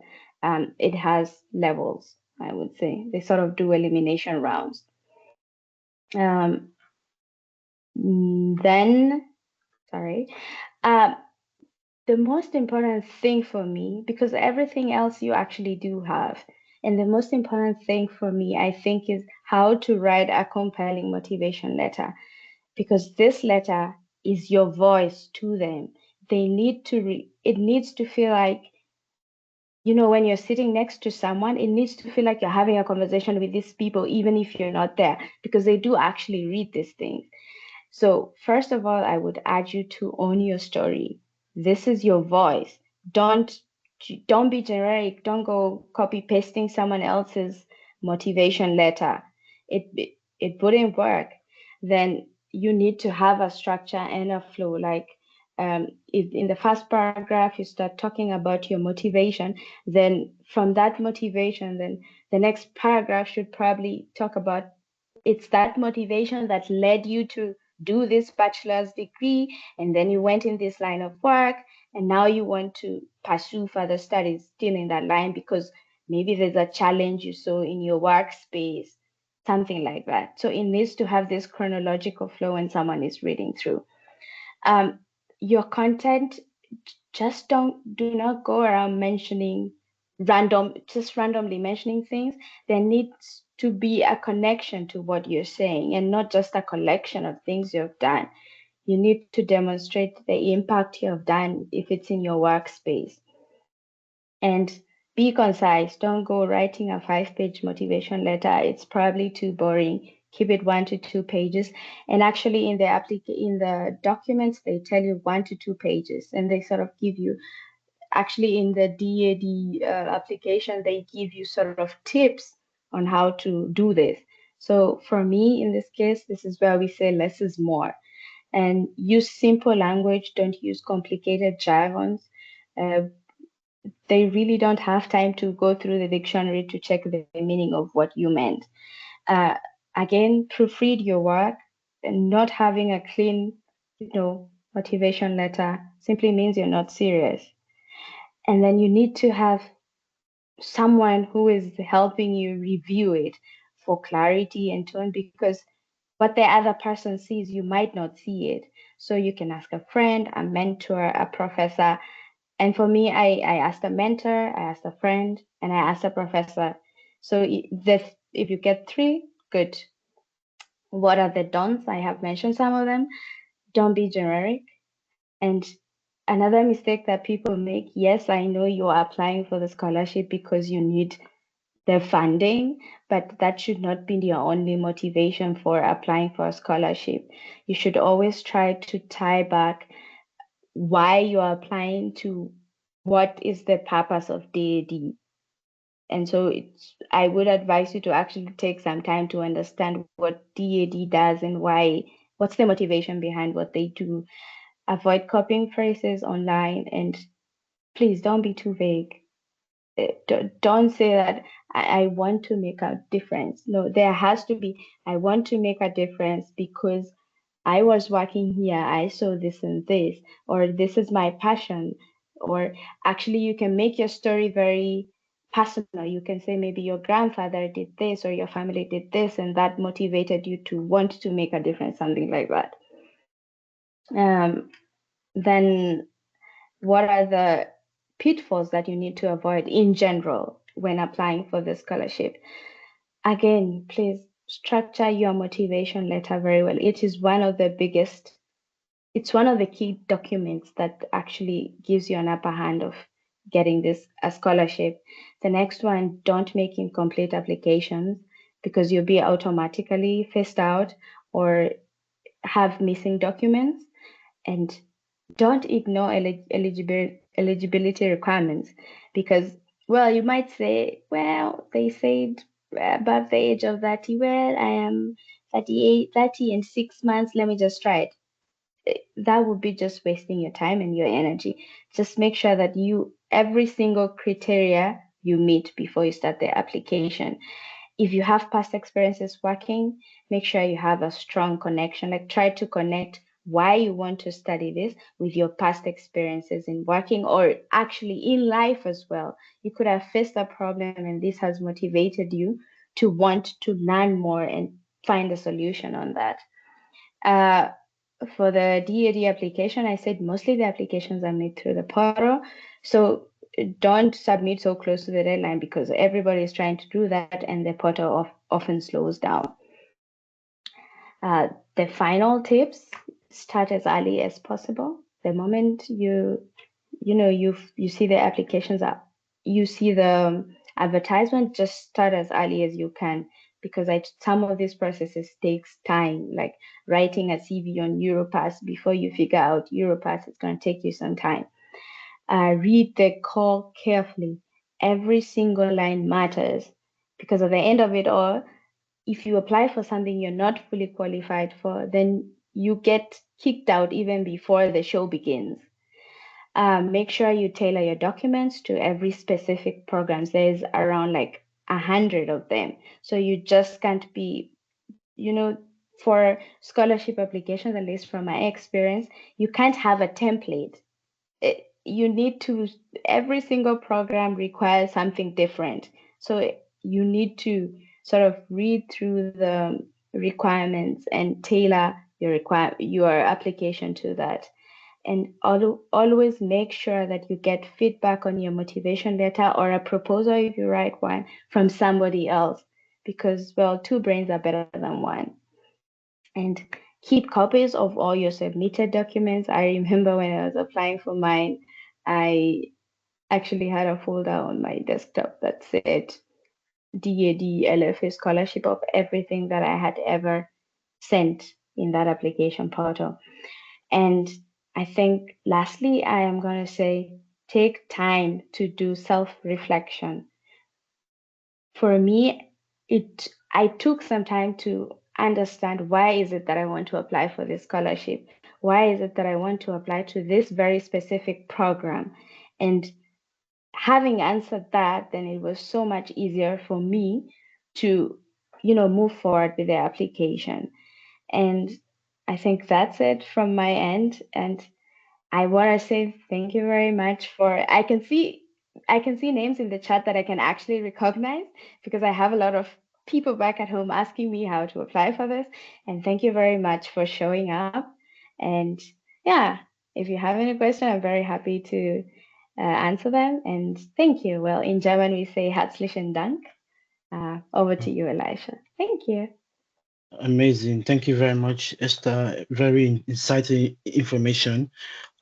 it has levels, I would say. They sort of do elimination rounds. Then, sorry. The most important thing for me, because everything else you actually do have, and the most important thing for me, I think, is how to write a compelling motivation letter, because this letter is your voice to them. They need to, it needs to feel like, when you're sitting next to someone, it needs to feel like you're having a conversation with these people, even if you're not there, because they do actually read these things. So first of all, I would urge you to own your story. This is your voice. Don't be generic. Don't go copy pasting someone else's motivation letter. It wouldn't work. Then you need to have a structure and a flow. Like if in the first paragraph you start talking about your motivation, then from that motivation, then the next paragraph should probably talk about it's that motivation that led you to do this bachelor's degree, and then you went in this line of work, and now you want to pursue further studies still in that line because maybe there's a challenge you saw in your workspace, something like that. So it needs to have this chronological flow when someone is reading through. Your content, just do not go around randomly mentioning things. There needs to be a connection to what you're saying and not just a collection of things you've done. You need to demonstrate the impact you have done if it's in your workspace. And be concise. Don't go writing a 5-page motivation letter. It's probably too boring. Keep it 1 to 2 pages. And actually in the documents, they tell you 1 to 2 pages, and they sort of give you, actually in the D.A.A.D application, they give you sort of tips on how to do this. So for me, in this case, this is where we say less is more. And use simple language, don't use complicated jargons. They really don't have time to go through the dictionary to check the meaning of what you meant. Again, proofread your work, and not having a clean, motivation letter simply means you're not serious. And then you need to have someone who is helping you review it for clarity and tone, because what the other person sees, you might not see it. So you can ask a friend, a mentor, a professor. And for me, I asked a mentor, I asked a friend, and I asked a professor. So if you get 3, good. What are the don'ts? I have mentioned some of them. Don't be generic. And another mistake that people make, yes, I know you are applying for the scholarship because you need the funding, but that should not be your only motivation for applying for a scholarship. You should always try to tie back why you are applying to what is the purpose of D.A.D. And so I would advise you to actually take some time to understand what D.A.D does and what's the motivation behind what they do. Avoid copying phrases online, and please don't be too vague. Don't say that I want to make a difference. No, there has to be, I want to make a difference because I was working here, I saw this and this, or this is my passion. Or actually, you can make your story very personal. You can say maybe your grandfather did this or your family did this, and that motivated you to want to make a difference, something like that. Then what are the pitfalls that you need to avoid in general when applying for the scholarship? Again, please structure your motivation letter very well. It is one of the biggest, it's one of the key documents that actually gives you an upper hand of getting a scholarship. The next one, don't make incomplete applications because you'll be automatically phased out or have missing documents. And don't ignore eligibility requirements because, well, you might say, well, they said above the age of 30. Well, I am 38, 30 and 6 months. Let me just try it. That would be just wasting your time and your energy. Just make sure that every single criteria you meet before you start the application. If you have past experiences working, make sure you have a strong connection. Like, try to connect why you want to study this with your past experiences in working or actually in life as well. You could have faced a problem and this has motivated you to want to learn more and find a solution on that. For the D.A.D application, I said mostly the applications are made through the portal. So don't submit so close to the deadline because everybody is trying to do that and the portal often slows down. The final tips, start as early as possible. The moment you see the applications up, you see the advertisement, just start as early as you can because some of these processes takes time, like writing a CV on Europass before you figure out Europass is going to take you some time. Read the call carefully. Every single line matters because at the end of it all, if you apply for something you're not fully qualified for, then you get kicked out even before the show begins. Make sure you tailor your documents to every specific program. There's around like 100 of them. So you just can't be, for scholarship applications, at least from my experience, you can't have a template. You need to, every single program requires something different. So you need to sort of read through the requirements and tailor your application to that. And always make sure that you get feedback on your motivation letter or a proposal if you write one from somebody else because, well, two brains are better than one. And keep copies of all your submitted documents. I remember when I was applying for mine, I actually had a folder on my desktop that said D.A.D LFA scholarship of everything that I had ever sent in that application portal. And I think lastly, I am going to say, take time to do self-reflection. For me, I took some time to understand why is it that I want to apply for this scholarship? Why is it that I want to apply to this very specific program? And having answered that, then it was so much easier for me to, move forward with the application. And I think that's it from my end. And I want to say thank you very much I can see names in the chat that I can actually recognize because I have a lot of people back at home asking me how to apply for this. And thank you very much for showing up. And yeah, if you have any question, I'm very happy to answer them. And thank you. Well, in German, we say herzlichen Dank. Over to you, Elisha. Thank you. Amazing. Thank you very much, Esther. Very insightful information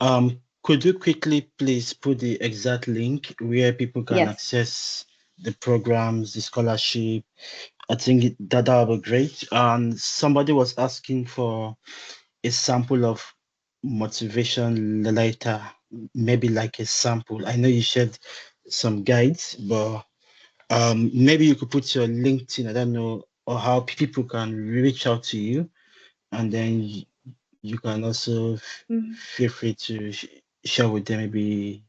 Could you quickly please put the exact link where people can Yes. access the programs, the scholarship? I think that would be great. Somebody was asking for a sample of motivation letter, maybe like a sample. I know you shared some guides, but maybe you could put your LinkedIn, I don't know, or how people can reach out to you, and then you can also feel free to share with them maybe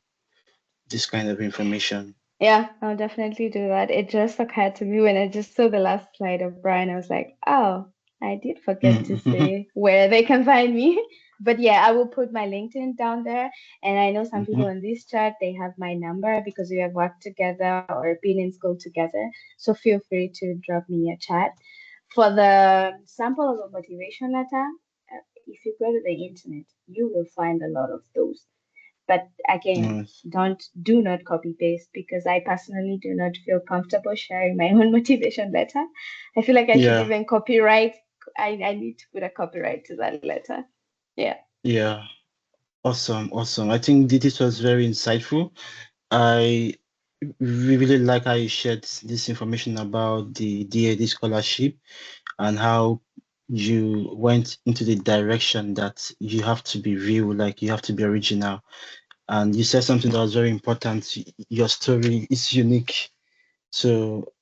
this kind of information. Yeah, I'll definitely do that. It just occurred to me when I just saw the last slide of Brian. I was like, oh, I did forget to say where they can find me. But yeah, I will put my LinkedIn down there. And I know some people in this chat, they have my number because we have worked together or been in school together. So feel free to drop me a chat. For the sample of a motivation letter, if you go to the internet, you will find a lot of those. But again, Nice. do not copy paste because I personally do not feel comfortable sharing my own motivation letter. I feel like I should Yeah, even copyright. I need to put a copyright to that letter. Yeah. yeah. Awesome. I think this was very insightful. I really like how you shared this information about the D.A.A.D scholarship and how you went into the direction that you have to be real, like you have to be original. And you said something that was very important. Your story is unique. So,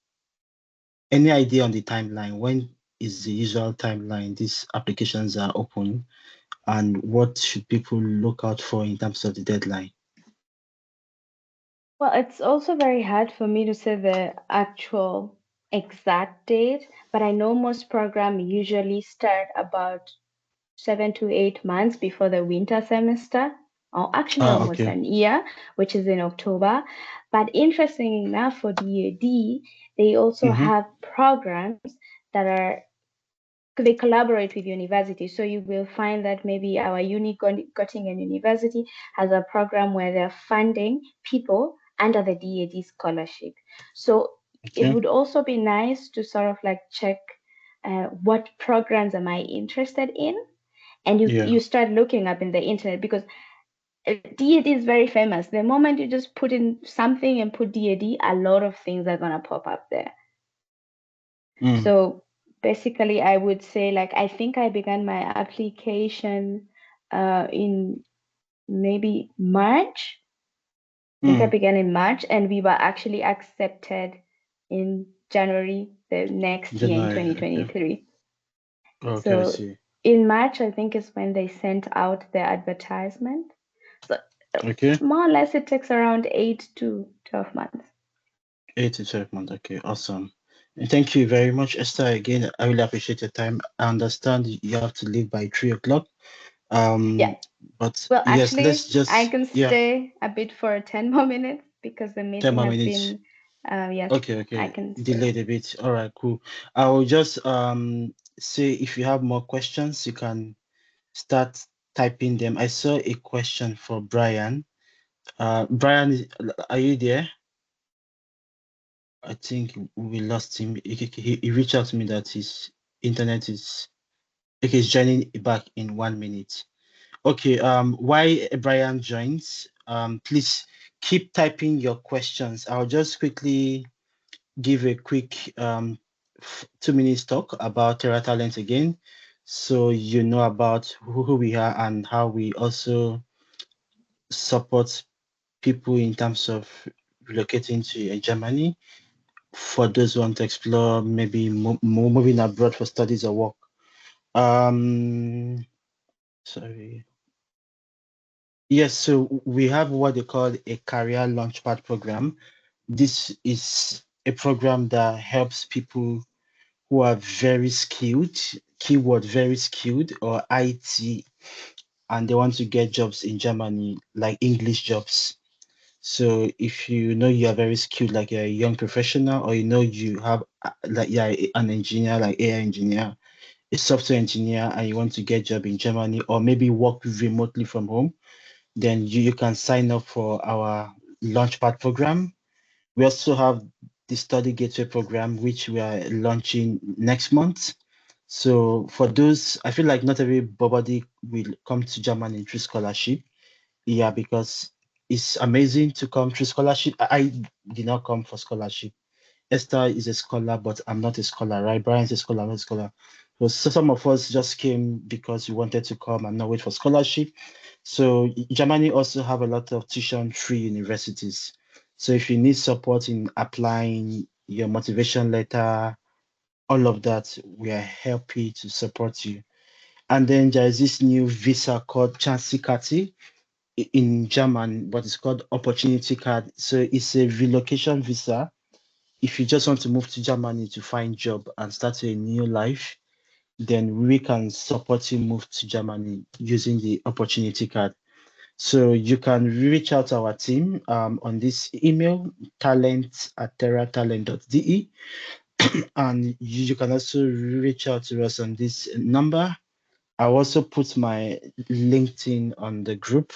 any idea on the timeline? When is the usual timeline these applications are open? And what should people look out for in terms of the deadline? Well, it's also very hard for me to say the actual exact date, but I know most programs usually start about 7 to 8 months before the winter semester, or actually almost Okay. an year, which is in October. But interesting enough, for D.A.D, they also Mm-hmm. have programs that are they collaborate with universities. So you will find that maybe our Göttingen University has a program where they're funding people under the D.A.D scholarship. So it Okay. would also be nice to sort of like check what programs am I interested in, and Yeah. you start looking up in the internet because D.A.D is very famous. The moment you just put in something and put D.A.D, a lot of things are gonna pop up there. Mm. So basically, I would say like I think I began my application in maybe March. I think I Mm. began in March, and we were actually accepted in January the next year in January. Okay. 2023. Okay, I So see. in March, I think is when they sent out the advertisement. So Okay. more or less, it takes around 8 to 12 months. 8 to 12 months. Okay, awesome. And thank you very much, Esther. Again, I really appreciate your time. I understand you have to leave by 3 o'clock. Yeah. But Well, yes, let's actually, I just can yeah, stay a bit for 10 more minutes because the 10 meeting more has minutes. been, yes, I Okay. can stay. Delayed a bit. All right, cool. I will just say if you have more questions, you can start typing them. I saw a question for Brian. Brian, are you there? I think we lost him. He reached out to me that his internet is okay. He's joining back in 1 minute. Okay. Why Brian joins? Please keep typing your questions. I'll just quickly give a quick 2 minutes talk about Terra Talent again, so you know about who we are and how we also support people in terms of relocating to Germany for those who want to explore maybe moving abroad for studies or work. Um, sorry. Yes, so we have what they call a career launchpad program. This is a program that helps people who are very skilled, keyword very skilled, or IT, and they want to get jobs in Germany, like English jobs. So if you know you are very skilled, like you're a young professional, or you know you have like you're an engineer, like AI engineer, a software engineer, and you want to get job in Germany, or maybe work remotely from home, then you can sign up for our Launchpad program. We also have the Study Gateway program, which we are launching next month. So for those, I feel like not everybody will come to Germany through scholarship. Yeah, because it's amazing to come through scholarship. I did not come for scholarship. Esther is a scholar, but I'm not a scholar, right? Brian's a scholar, I'm not a scholar. So some of us just came because we wanted to come and not wait for scholarship. So Germany also have a lot of tuition-free universities. So if you need support in applying your motivation letter, all of that, we are happy to support you. And then there is this new visa called Chansikati in German, but it's called Opportunity Card. So it's a relocation visa. If you just want to move to Germany to find job and start a new life, then we can support you move to Germany using the Opportunity Card. So you can reach out to our team on this email, talent@terratalent.de, and you can also reach out to us on this number. I'll also put my LinkedIn on the group,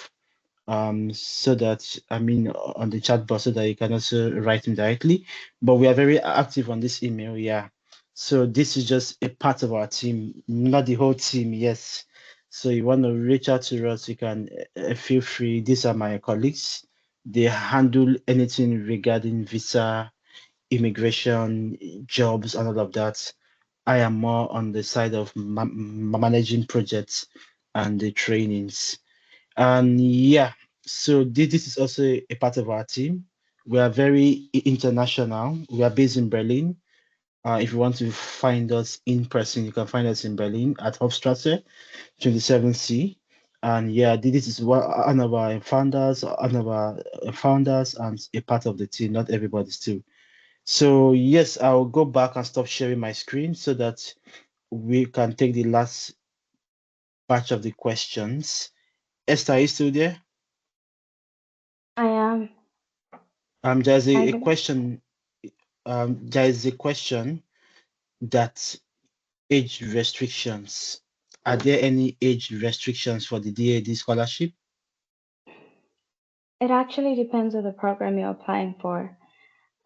so that, I mean, on the chat box, so that you can also write me directly. But we are very active on this email, yeah. So this is just a part of our team, not the whole team, yes. So you want to reach out to us, you can feel free. These are my colleagues. They handle anything regarding visa, immigration, jobs, and all of that. I am more on the side of managing projects and the trainings. And yeah, so this is also a part of our team. We are very international. We are based in Berlin. If you want to find us in person, you can find us in Berlin at Hofstrasse 27C. And yeah, this is one of our founders and a part of the team, not everybody still. So yes, I'll go back and stop sharing my screen so that we can take the last batch of the questions. Esther, are you still there? I am. There's I a believe. question. There is a question that age restrictions. Are there any age restrictions for the D.A.A.D scholarship? It actually depends on the program you're applying for.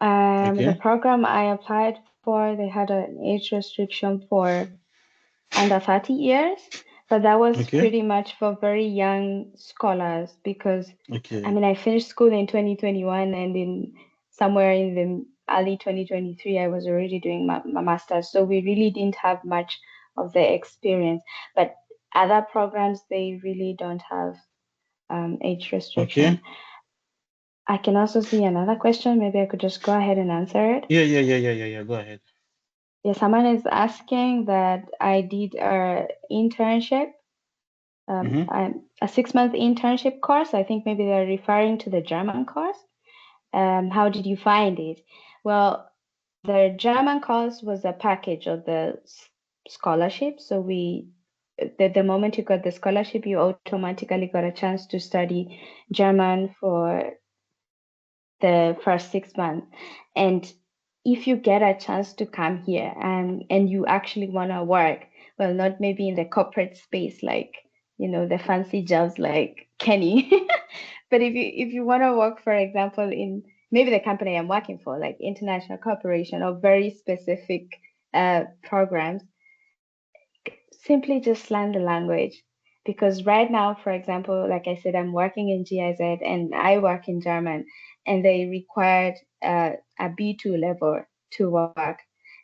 The Okay, program I applied for, they had an age restriction for under 30 years, but that was okay, pretty much for very young scholars because, I okay, mean, I finished school in 2021 and in somewhere in the early 2023, I was already doing my master's. So we really didn't have much of the experience. But other programs, they really don't have age restriction. okay. I can also see another question. Maybe I could just go ahead and answer it. Yeah. Go ahead. Yeah, someone is asking that I did a internship, Mm-hmm. a 6 month internship course. I think maybe they're referring to the German course. How did you find it? Well, the German course was a package of the scholarship. So the moment you got the scholarship, you automatically got a chance to study German for the first 6 months. And if you get a chance to come here and you actually want to work, well, not maybe in the corporate space, like, the fancy jobs like Kenny, but if you want to work, for example, in maybe the company I'm working for, like international corporation or very specific programs, simply just learn the language. Because right now, for example, like I said, I'm working in GIZ and I work in German, and they required a B2 level to work.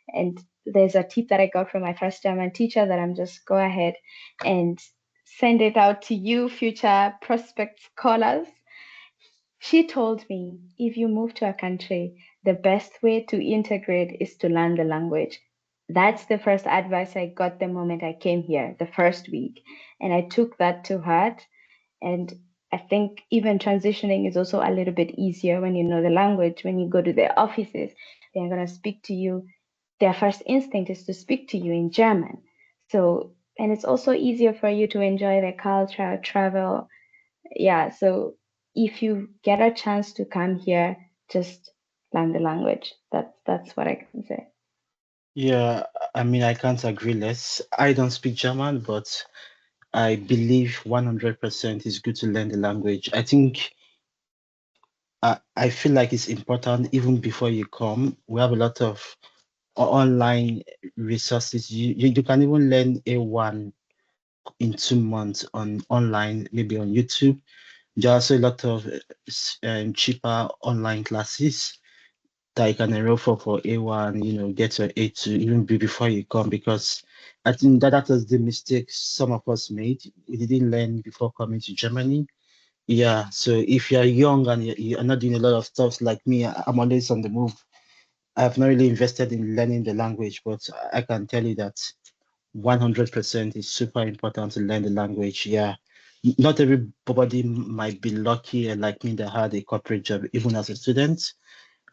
And there's a tip that I got from my first German teacher that I'm just go ahead and send it out to you, future prospect scholars. She told me if you move to a country, the best way to integrate is to learn the language. That's the first advice I got the moment I came here, the first week. And I took that to heart. And I think even transitioning is also a little bit easier when you know the language. When you go to their offices, they're going to speak to you. Their first instinct is to speak to you in German. So, and it's also easier for you to enjoy the culture, travel, yeah, so if you get a chance to come here, just learn the language. That's what I can say. Yeah, I mean, I can't agree less. I don't speak German, but I believe 100% is good to learn the language. I think I feel like it's important even before you come. We have a lot of online resources. You can even learn A1 in 2 months on online, maybe on YouTube. There are also a lot of cheaper online classes that you can enroll for A1, get your A2 even before you come, because I think that was the mistake some of us made. We didn't learn before coming to Germany. Yeah, so if you're young and you're not doing a lot of stuff like me, I'm always on the move. I have not really invested in learning the language, but I can tell you that 100% is super important to learn the language. Yeah, not everybody might be lucky and like me that had a corporate job even as a student.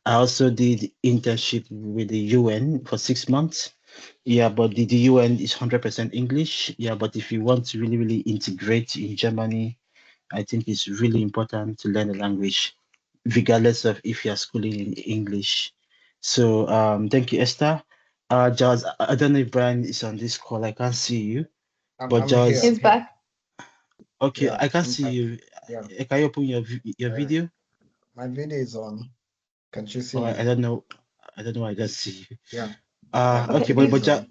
I also did internship with the UN for 6 months. Yeah, but the UN is 100% English. Yeah, but if you want to really, really integrate in Germany, I think it's really important to learn the language, regardless of if you're schooling in English. So thank you, Esther. Giles, I don't know if Brian is on this call. I can't see you. But I'm here. Giles, He's back. okay, Yeah, I can see you. yeah. Can you open your video? My video is on. Can't you see Or me? I don't know. I don't know. I just see you. Yeah, yeah. My Okay, Okay, video but is on.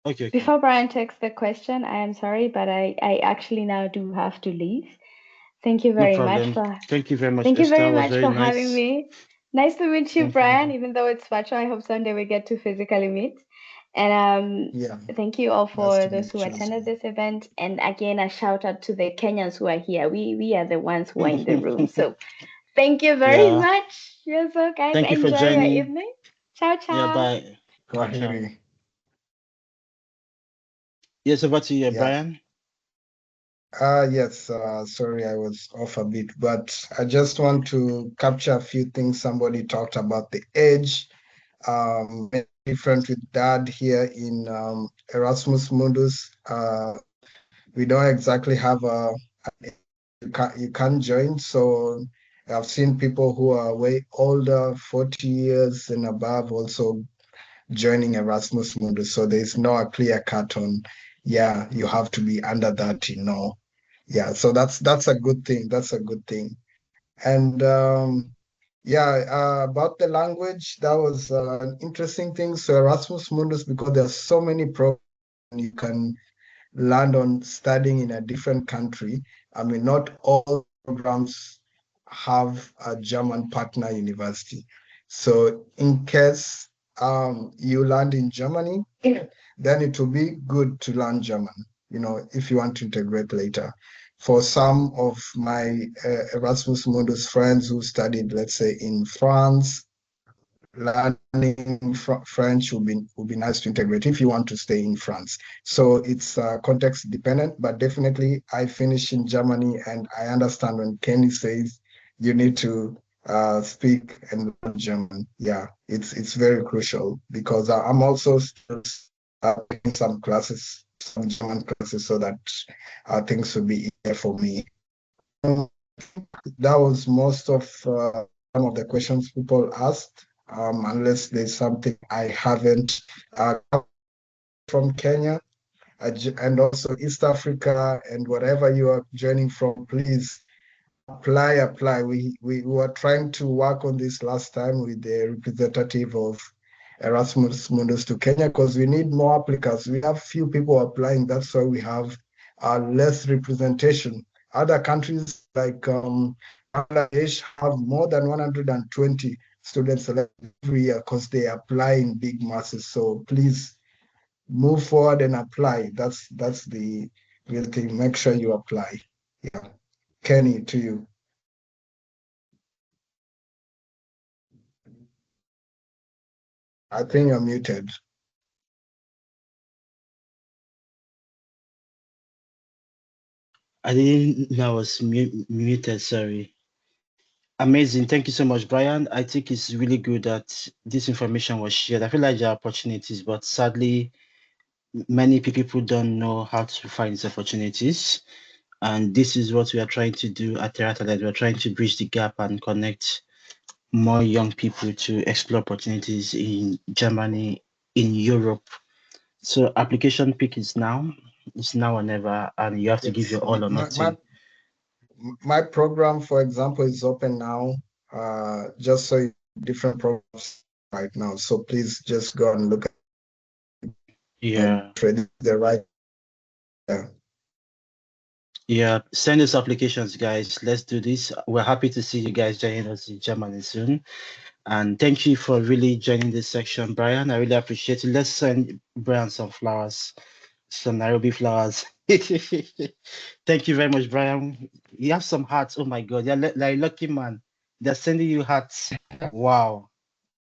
okay. before Brian takes the question, I am sorry, but I actually now do have to leave. Thank you No very much problem. for Thank you very much, Thank you Esther. very It was much very for having nice. me. Nice to meet you, Thank you. Brian, even though it's virtual. I hope someday we get to physically meet. And Yeah, thank you all nice for to those meet who you as attended well. this event. And again, a shout out to the Kenyans who are here. We are the ones who are in the room. So thank you very Yeah. much. You're so guys. Thank you for Enjoy your joining. evening. Ciao, Yeah, ciao. bye. Ciao, ciao. Kwaheri. Yes, over to you, Yeah. Brian. Yes, sorry, I was off a bit, but I just want to capture a few things somebody talked about the age. Maybe different with dad here in Erasmus Mundus. We don't exactly have you can't join. So I've seen people who are way older, 40 years and above, also joining Erasmus Mundus. So there's no a clear cut on, yeah, you have to be under that, Yeah, so that's a good thing. That's a good thing. And yeah, about the language, that was an interesting thing. So Erasmus Mundus, because there are so many programs you can land on studying in a different country. I mean, not all programs have a German partner university. So in case you land in Germany, then it will be good to learn German, if you want to integrate later. For some of my Erasmus Mundus friends who studied, let's say, in France, learning French would be nice to integrate if you want to stay in France. So it's context dependent, but definitely I finished in Germany, and I understand when Kenny says you need to speak and learn German. Yeah, it's very crucial because I'm also still taking some classes, some German classes, so that things will be easier for me. That was most of some of the questions people asked, unless there's something I haven't covered from Kenya and also East Africa and whatever you are joining from, please apply. We were trying to work on this last time with the representative of Erasmus Mundus to Kenya because we need more applicants. We have few people applying. That's why we have less representation. Other countries like Bangladesh have more than 120 students selected every year because they apply in big masses. So please move forward and apply. That's the real thing. Make sure you apply. Yeah. Kenny, to you. I think you're muted. I didn't know I was muted. Sorry. Amazing. Thank you so much, Brian. I think it's really good that this information was shared. I feel like there are opportunities, but sadly, many people don't know how to find these opportunities. And this is what we are trying to do at D.A.A.D. We're trying to bridge the gap and connect more young people to explore opportunities in Germany, in Europe. So application peak is now. It's now or never, and you have to give Yes. your all or nothing. My program, for example, is open now. Just so different programs right now. So please just go and look and Yeah. trade the right. Yeah. Yeah, send us applications, guys. Let's do this. We're happy to see you guys joining us in Germany soon. And thank you for really joining this section, Brian. I really appreciate it. Let's send Brian some flowers, some Nairobi flowers. Thank you very much, Brian. You have some hearts. Oh my God, you're like lucky man. They're sending you hearts. Wow,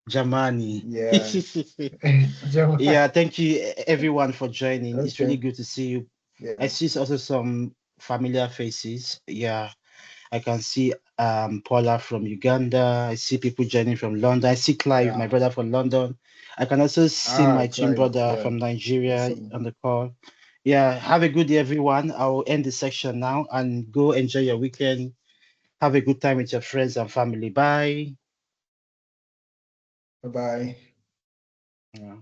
Jamani. Yeah. German. Yeah, thank you everyone for joining. It's really Okay. good to see you. I Yeah. see also some familiar faces. Yeah, I can see Paula from Uganda. I see people joining from London. I see Clive, my Yeah. brother from London. I can also see Ah, my twin Clive. brother Yeah. from Nigeria Awesome. on the call. Yeah, have a good day, everyone. I'll end the section now and go enjoy your weekend. Have a good time with your friends and family. Bye. Bye bye. Yeah.